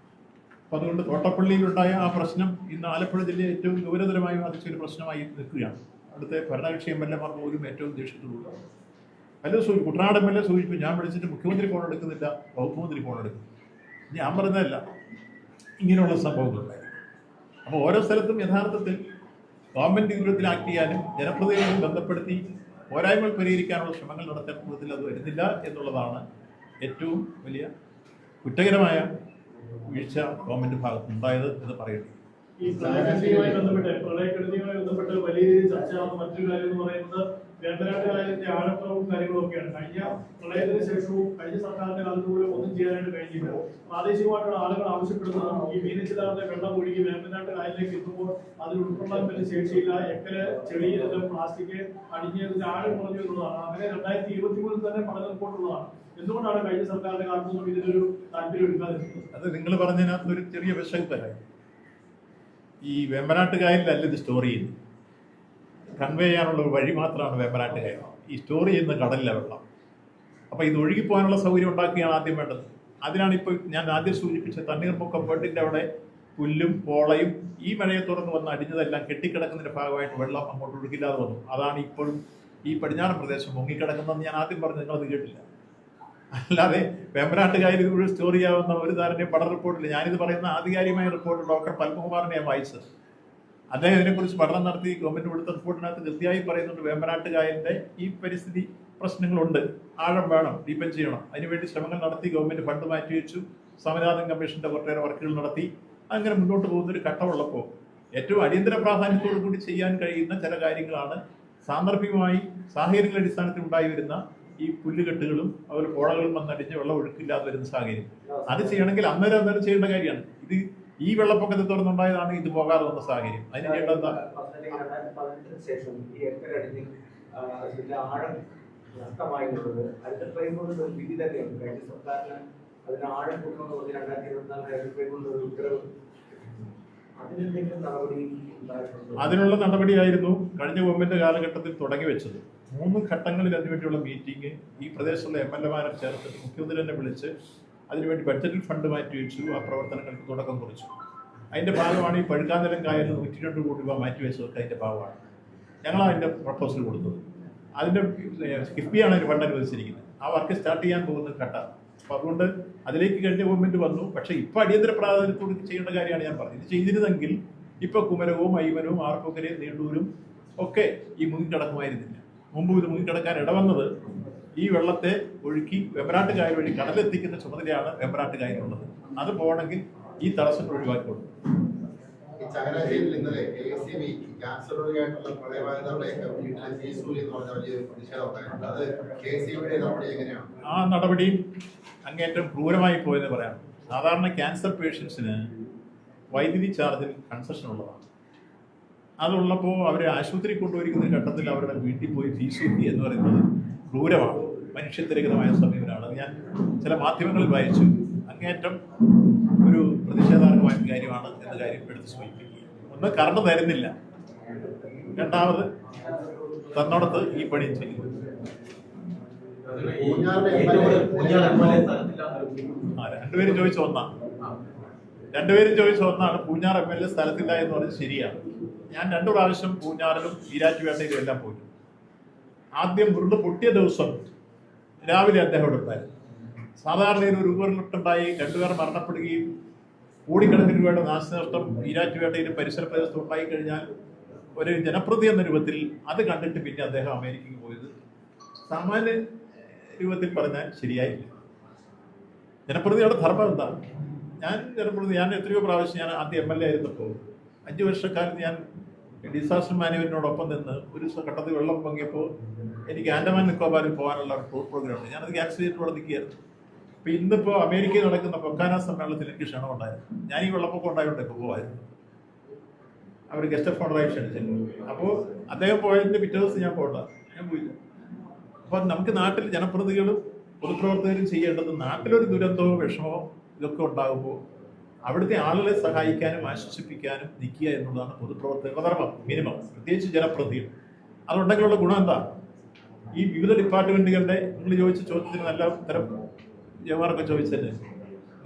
അപ്പം അതുകൊണ്ട് തോട്ടപ്പള്ളിയിലുണ്ടായ ആ പ്രശ്നം ഇന്ന് ആലപ്പുഴ ജില്ലയെ ഏറ്റവും ഗൗരവതരമായി ബാധിച്ച ഒരു പ്രശ്നമായി നിൽക്കുകയാണ്. അവിടുത്തെ ഭരണകക്ഷി MLA പോലും ഏറ്റവും ദേഷ്യത്തിലുള്ള പല കുട്ടനാട് MLA സൂചിപ്പിച്ചു. ഞാൻ വിളിച്ചിട്ട് മുഖ്യമന്ത്രി ഫോൺ എടുക്കുന്നില്ല, വകുപ്പ് മന്ത്രി ഫോൺ എടുക്കുന്നു. ഞാൻ പറഞ്ഞതല്ല, ഇങ്ങനെയുള്ള സംഭവങ്ങളുണ്ടായി. അപ്പോൾ ഓരോ സ്ഥലത്തും യഥാർത്ഥത്തിൽ ഗവൺമെന്റ് രൂപത്തിൽ ആക്ട് ചെയ്യാനും ജനപ്രതിനിധികളെ ബന്ധപ്പെടുത്തി പോരായ്മകൾ പരിഹരിക്കാനുള്ള ശ്രമങ്ങൾ നടത്താൻ കൂടുതൽ അത് വരുന്നില്ല എന്നുള്ളതാണ് ഏറ്റവും വലിയ കുറ്റകരമായ വീഴ്ച ഗവൺമെന്റ് ഭാഗത്തുണ്ടായത് എന്ന് പറയുന്നത്. ഈ പ്രളയക്കെടുതിയുമായി ബന്ധപ്പെട്ട് വലിയ രീതിയിൽ ചർച്ചയാവുന്ന മറ്റൊരു കാര്യം എന്ന് പറയുന്നത് വേമ്പനാട്ട് കായലിന്റെ ആഴക്കുറവും കാര്യങ്ങളും ഒക്കെയാണ്. കഴിഞ്ഞ പ്രളയത്തിന് ശേഷവും കഴിഞ്ഞ സർക്കാരിന്റെ കാലത്ത് പോലും ഒന്നും ചെയ്യാനായിട്ട് കഴിഞ്ഞില്ല. പ്രാദേശികമായിട്ടുള്ള ആളുകൾ ആവശ്യപ്പെടുന്നത് ഈ മീനച്ചിലാറിന്റെ വെള്ളം ഒഴുകി വേമ്പനാട്ട് കായലിലേക്ക് എത്തുമ്പോൾ അതിൽ ഉൾക്കൊള്ളാൻ വലിയ ശേഷിയില്ല. എക്കല് ചെളി പ്ലാസ്റ്റിക് അടിഞ്ഞതിന്റെ ആഴം കുറഞ്ഞു എന്നുള്ളതാണ്. അങ്ങനെ 2023 തന്നെ പഠന റിപ്പോർട്ടുള്ളതാണ്. എന്തുകൊണ്ടാണ് കഴിഞ്ഞ സർക്കാരിന്റെ കാലത്തൊന്നും ഇതിനൊരു താല്പര്യം എടുക്കാതിരുന്നത്? അത് നിങ്ങൾ പറഞ്ഞതിനകത്ത് ഒരു ചെറിയ വിഷയത്തരായി. ഈ വേമ്പനാട്ട് കായലിലല്ല ഇത് സ്റ്റോർ ചെയ്യുന്നത്. കൺവേ ചെയ്യാനുള്ള ഒരു വഴി മാത്രമാണ് വേമ്പനാട്ട് കായൽ. ഈ സ്റ്റോർ ചെയ്യുന്ന കടലിലെ വെള്ളം. അപ്പോൾ ഇത് ഒഴുകിപ്പോകാനുള്ള സൗകര്യം ഉണ്ടാക്കുകയാണ് ആദ്യം വേണ്ടത്. അതിനാണ് ഇപ്പോൾ ഞാൻ ആദ്യം സൂചിപ്പിച്ച തണ്ണീർമുക്കം ബണ്ടിൻ്റെ അവിടെ പുല്ലും പോളയും ഈ മഴയെ തുടർന്ന് വന്ന് അടിഞ്ഞതെല്ലാം കെട്ടിക്കിടക്കുന്നതിൻ്റെ ഭാഗമായിട്ട് വെള്ളം അങ്ങോട്ട് ഒഴുകില്ലാതെ വന്നു. അതാണ് ഇപ്പോഴും ഈ പടിഞ്ഞാറൻ പ്രദേശം മുങ്ങിക്കിടക്കുന്നതെന്ന് ഞാൻ ആദ്യം പറഞ്ഞു. നിങ്ങളത് കേട്ടില്ല. അല്ലാതെ വേമ്പനാട്ട് കായൽ ഇതുകൂടി സ്റ്റോർ ചെയ്യാവുന്ന ഒരു ധാരണയും പഠന റിപ്പോർട്ടില്ല. ഞാനിത് പറയുന്ന ആധികാരികമായ റിപ്പോർട്ട് ഡോക്ടർ പത്മകുമാറിനെ ഞാൻ വായിച്ചത്. അദ്ദേഹം ഇതിനെക്കുറിച്ച് പഠനം നടത്തി ഗവൺമെന്റ് കൊടുത്ത റിപ്പോർട്ടിനകത്ത് കൃത്യമായി പറയുന്നുണ്ട് വേമ്പനാട്ട് കായലിന്റെ ഈ പരിസ്ഥിതി പ്രശ്നങ്ങളുണ്ട്, ആഴം വേണം, ഡീപ്പൻ ചെയ്യണം. അതിനുവേണ്ടി ശ്രമങ്ങൾ നടത്തി ഗവൺമെന്റ് ഫണ്ട് മാറ്റിവെച്ചു. സ്വാമിനാഥൻ കമ്മീഷന്റെ കുറേയേറെ വർക്കുകൾ നടത്തി. അങ്ങനെ മുന്നോട്ട് പോകുന്നൊരു ഘട്ടമുള്ളപ്പോൾ ഏറ്റവും അടിയന്തര പ്രാധാന്യത്തോടു കൂടി ചെയ്യാൻ കഴിയുന്ന ചില കാര്യങ്ങളാണ് സാന്ദർഭികമായി സാഹചര്യങ്ങളുടെ അടിസ്ഥാനത്തിൽ ഉണ്ടായി വരുന്ന ഈ പുല്ലുകെട്ടുകളും അതുപോലെ പുഴകളും വന്നടിച്ച് വെള്ളം ഒഴുക്കില്ലാതെ വരുന്ന സാഹചര്യം. അത് ചെയ്യണമെങ്കിൽ അന്നേരം ചെയ്യേണ്ട കാര്യമാണ്. ഇത് ഈ വെള്ളപ്പൊക്കത്തെ തുടർന്നുണ്ടായതാണ് ഇത് പോകാതെ വന്ന സാഹചര്യം. അതിന് ചെയ്യേണ്ടത് അതിനുള്ള നടപടിയായിരുന്നു കഴിഞ്ഞ ഗവൺമെന്റ് കാലഘട്ടത്തിൽ തുടങ്ങി വെച്ചത്. 3 ഘട്ടങ്ങളിൽ അതിനുവേണ്ടിയുള്ള മീറ്റിംഗ് ഈ പ്രദേശത്തുള്ള MLA ചേർത്തിട്ട് മുഖ്യമന്ത്രി തന്നെ വിളിച്ച് അതിനുവേണ്ടി ബഡ്ജറ്റിൽ ഫണ്ട് മാറ്റിവെച്ചു. ആ പ്രവർത്തനങ്ങൾക്ക് തുടക്കം കുറിച്ചു. അതിന്റെ ഭാഗമാണ് ഈ പഴുക്കാന്തലം കായലിൽ 102 കോടി രൂപ മാറ്റിവെച്ചതൊക്കെ അതിന്റെ ഭാഗമാണ്. ഞങ്ങളാണ് അതിന്റെ പ്രപ്പോസൽ കൊടുത്തത്. അതിന്റെ കിഫ്ബിയാണ് അതിന് ഫണ്ട് അനുവദിച്ചിരിക്കുന്നത്. ആ വർക്ക് സ്റ്റാർട്ട് ചെയ്യാൻ പോകുന്ന ഘട്ടം. അപ്പോൾ അതുകൊണ്ട് അതിലേക്ക് കഴിഞ്ഞ ഗവൺമെന്റ് വന്നു. പക്ഷേ ഇപ്പോൾ അടിയന്തര പ്രാധാന്യത്തോട് ചെയ്യേണ്ട കാര്യമാണ് ഞാൻ പറഞ്ഞത്. ഇത് ചെയ്തിരുന്നെങ്കിൽ ഇപ്പോൾ കുമരകവും അയ്മനവും ആർപ്പൂക്കരയും നീണ്ടൂരും ഒക്കെ ഈ മുങ്ങിക്കിടക്കുമായിരുന്നില്ല. മുമ്പ് ഇത് മുങ്ങിക്കിടക്കാൻ ഇടവന്നത് ഈ വെള്ളത്തെ ഒഴുക്കി വേമ്പനാട്ട് കായൽ വഴി കടലെത്തിക്കുന്ന ചുമതലയാണ് വേമ്പനാട്ട് കായലിനുള്ളത്. അത് പോകണമെങ്കിൽ ഈ തടസ്സങ്ങൾ ഒഴിവാക്കിക്കൊള്ളു. ചങ്ങനാശ്ശേരിയിൽ ഇന്നലെ KSCB ക്യാൻസർ രോഗിയായിട്ടുള്ള പ്രളയബാധിതരുടെ വലിയൊരു പ്രതിഷേധം ഉണ്ടായിട്ടുണ്ട്. അത് KSCBയുടെ നടപടി എങ്ങനെയാണ്? ആ നടപടിയും അങ്ങേറ്റം ക്രൂരമായി പോയെന്ന് പറയാം. സാധാരണ ക്യാൻസർ പേഷ്യൻസിന് വൈദ്യുതി ചാർജിൽ കൺസെഷൻ ഉള്ളതാണ്. അതുള്ളപ്പോൾ അവരെ ആശുപത്രി കൊണ്ടുപോയിരിക്കുന്ന ഘട്ടത്തിൽ അവരുടെ വീട്ടിൽ പോയി ഫീസ് കിട്ടി എന്ന് പറയുന്നത് ക്രൂരമാണ്, മനുഷ്യത്വരഹിതമായ സമീപനമാണ്. അത് ഞാൻ ചില മാധ്യമങ്ങളിൽ വായിച്ചു. അങ്ങേറ്റം ഒരു പ്രതിഷേധാർഹമായ കാര്യമാണ് എന്ന കാര്യം എടുത്ത് സൂചിപ്പിക്കുക. ഒന്ന് കറണ്ട് തരുന്നില്ല, രണ്ടാമത് തന്നോടത്ത് ഈ പണിയും ചെയ്യും. രണ്ടുപേരും ചോദിച്ച ഒന്നാണ് പൂഞ്ഞാർ MLA സ്ഥലത്തില്ല എന്ന് പറഞ്ഞത് ശരിയാണ്. ഞാൻ 2 പ്രാവശ്യം പൂഞ്ഞാറിലും ഈരാറ്റുപേട്ടയിലും എല്ലാം പോയി. ആദ്യം ഉരുള് പൊട്ടിയ ദിവസം രാവിലെ അദ്ദേഹം ഇവിടെ ഉണ്ടായിരുന്നു. സാധാരണയിൽ ഒരു ഉരുളിട്ടുണ്ടായി 2 പേർ മരണപ്പെടുകയും കോടിക്കണക്കിന് രൂപയുടെ നാശനഷ്ടം ഈരാറ്റുപേട്ടയിലും പരിസര പ്രദേശത്തും ഉണ്ടായി കഴിഞ്ഞാൽ ഒരു ജനപ്രതി എന്ന രൂപത്തിൽ അത് കണ്ടിട്ട് പിന്നെ അദ്ദേഹം അമേരിക്കയ്ക്ക് പോയത് സാമാന്യ രൂപത്തിൽ പറഞ്ഞാൽ ശരിയായില്ല. ജനപ്രതിയുടെ ധർമ്മം എന്താ? ഞാൻ എത്രയോ പ്രാവശ്യം ഞാൻ ആദ്യം MLA ആയിരുന്നപ്പോൾ 5 വർഷക്കാലത്ത് ഞാൻ ഡിസാസ്റ്റർ മാനേജ്മെന്റിനോടൊപ്പം നിന്ന് ഒരു ഘട്ടത്തിൽ വെള്ളം പൊങ്ങിയപ്പോൾ എനിക്ക് ആൻഡമാൻ നിക്കോബാറിൽ പോകാനുള്ള ടൂർ പ്രോഗ്രാം ഉണ്ട്. ഞാനത് ക്യാൻസൽ ചെയ്തിട്ട് നിൽക്കുകയായിരുന്നു. അപ്പൊ ഇന്നിപ്പോ അമേരിക്കയിൽ നടക്കുന്ന പൊക്കാന സമ്മേളനത്തിൽ എനിക്ക് ക്ഷണം ഉണ്ടായിരുന്നു. ഞാൻ ഈ വെള്ളപ്പൊക്കം ഉണ്ടായതുകൊണ്ട് ഇപ്പോൾ പോകായിരുന്നു. അവർ ഗസ്റ്റ് ഓഫ് ഓണറായി ക്ഷണിച്ചിരുന്നു. അപ്പോൾ അദ്ദേഹം പോയതിന്റെ പിറ്റേ ദിവസം ഞാൻ പോയില്ല. അപ്പൊ നമുക്ക് നാട്ടിൽ ജനപ്രതിനിധികളും പൊതുപ്രവർത്തകരും ചെയ്യേണ്ടത് നാട്ടിലൊരു ദുരന്തമോ വിഷമമോ ഇതൊക്കെ ഉണ്ടാകുമ്പോൾ അവിടുത്തെ ആളുകളെ സഹായിക്കാനും ആശ്വസിപ്പിക്കാനും നിൽക്കുക എന്നുള്ളതാണ് പൊതുപ്രവർത്തകരുടെ ധർമ്മം. മിനിമം, പ്രത്യേകിച്ച് ജനപ്രതിനിധികൾ. അതുണ്ടെങ്കിലുള്ള ഗുണം എന്താ? ഈ വിവിധ ഡിപ്പാർട്ട്മെന്റുകളുടെ നിങ്ങൾ ചോദിച്ച ചോദ്യത്തിന് നല്ല ഉത്തരം ജവഹറൊക്കെ ചോദിച്ചത്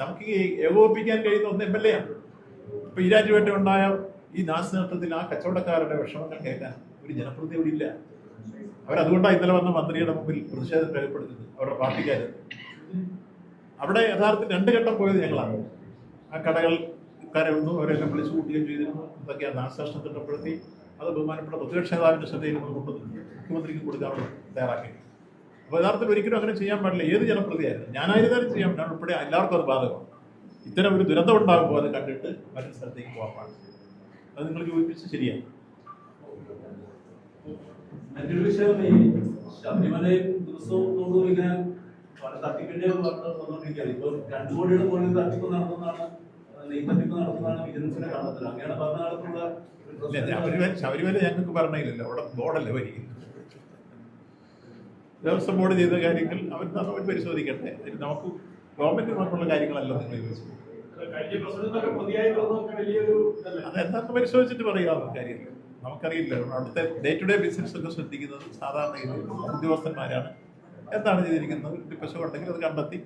നമുക്ക് ഈ ഏകോപിപ്പിക്കാൻ കഴിയുന്ന ഒന്ന് MLA ആണ്. ഇപ്പൊ ഈരാറ്റുപേട്ട ഉണ്ടായ ഈ നാശനഷ്ടത്തിൽ ആ കച്ചവടക്കാരുടെ വിഷമങ്ങൾ കേൾക്കാൻ ഒരു ജനപ്രതിനിധി ഇവിടെ ഇല്ല. അവരതുകൊണ്ടാണ് ഇന്നലെ വന്ന മന്ത്രിയുടെ മുമ്പിൽ പ്രതിഷേധം രേഖപ്പെടുത്തുന്നത്. അവരുടെ പാർട്ടിക്കാർ അവിടെ യഥാർത്ഥത്തിൽ 2 ഘട്ടം പോയത് ഞങ്ങളാണ്. ആ കടകൾക്കാരെ ഒന്നും അവരെല്ലാം വിളിച്ചു കൂട്ടുകയും ചെയ്തിരുന്നു. എന്തൊക്കെയാണ് നാശനഷ്ടം തിട്ടപ്പെടുത്തി അത് ബഹുമാനപ്പെട്ട പ്രതിപക്ഷ നേതാവിന്റെ ശ്രദ്ധയിൽ കൊണ്ടുവന്നു മുഖ്യമന്ത്രിക്ക് കൊടുക്കാൻ തയ്യാറാക്കി. അപ്പോൾ യഥാർത്ഥത്തിൽ ഒരിക്കലും അങ്ങനെ ചെയ്യാൻ പാടില്ല. ഏത് ജനപ്രതിയായിരുന്നു, ഞാനായിരുന്നാലും ചെയ്യാം. ഞാൻ ഉൾപ്പെടെ എല്ലാവർക്കും അത് ബാധകമാണ്. ഇത്തരം ഒരു ദുരന്തം ഉണ്ടാകുമ്പോൾ അത് കണ്ടിട്ട് മറ്റൊരു സ്ഥലത്തേക്ക് പോകാൻ പാടില്ല. അത് നിങ്ങൾ ചോദിപ്പിച്ച് ശരിയാണ്. മറ്റൊരു വിഷയം, ഈ ശബരിമലയിൽ ദിവസവും ഇങ്ങനെ പല തട്ടിപ്പിന്റെ വന്നുകൊണ്ടിരിക്കുകയാണ്. ഇപ്പൊ 2 കോടിയുടെ മുകളിൽ തട്ടിപ്പ് നടത്തുന്നതാണ് വിജിലൻസിന്റെ കണ്ടെത്തൽ. അങ്ങനെയാണ് പറഞ്ഞ നടത്തുള്ള ശബരിമല ഞങ്ങൾക്ക് പറഞ്ഞില്ലല്ലോ. അവിടെ ബോർഡല്ലേ ഭരിക്കുന്നത്. ദേവസ്വം ബോർഡ് ചെയ്ത കാര്യങ്ങൾ അവർ പരിശോധിക്കട്ടെ. നമുക്ക് ഗവൺമെന്റ് മാത്രമുള്ള കാര്യങ്ങളല്ല നിങ്ങൾ ചോദിച്ചത്. അതെന്താണെന്ന് പരിശോധിച്ചിട്ട് പറയാവുന്ന കാര്യമില്ല. നമുക്കറിയില്ല. അവിടുത്തെ ഡേ ടു ഡേ ബിസിനസ് ഒക്കെ ശ്രദ്ധിക്കുന്നത് സാധാരണ ഉദ്യോഗസ്ഥന്മാരാണ്. എന്താണ് ചെയ്തിരിക്കുന്നത്? പശു ഉണ്ടെങ്കിൽ അത് കണ്ടെത്തി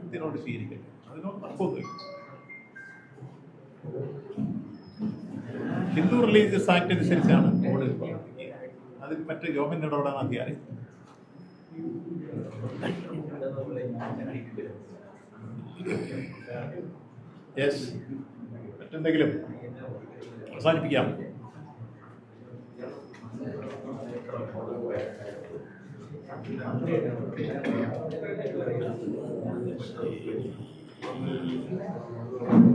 ഇതിനോട് സ്വീകരിക്കട്ടെ. അതിനോട് തർക്കമൊന്നുമില്ല. ഹിന്ദു റിലീജിയസ് ആക്ട് അനുസരിച്ചാണ് ബോർഡ് അതിൽ മറ്റ് ഗവൺമെന്റ് ഇടപെടാൻ അധികാരം. യെസ്, മറ്റെന്തെങ്കിലും അവസാനിപ്പിക്കാം. Thank you.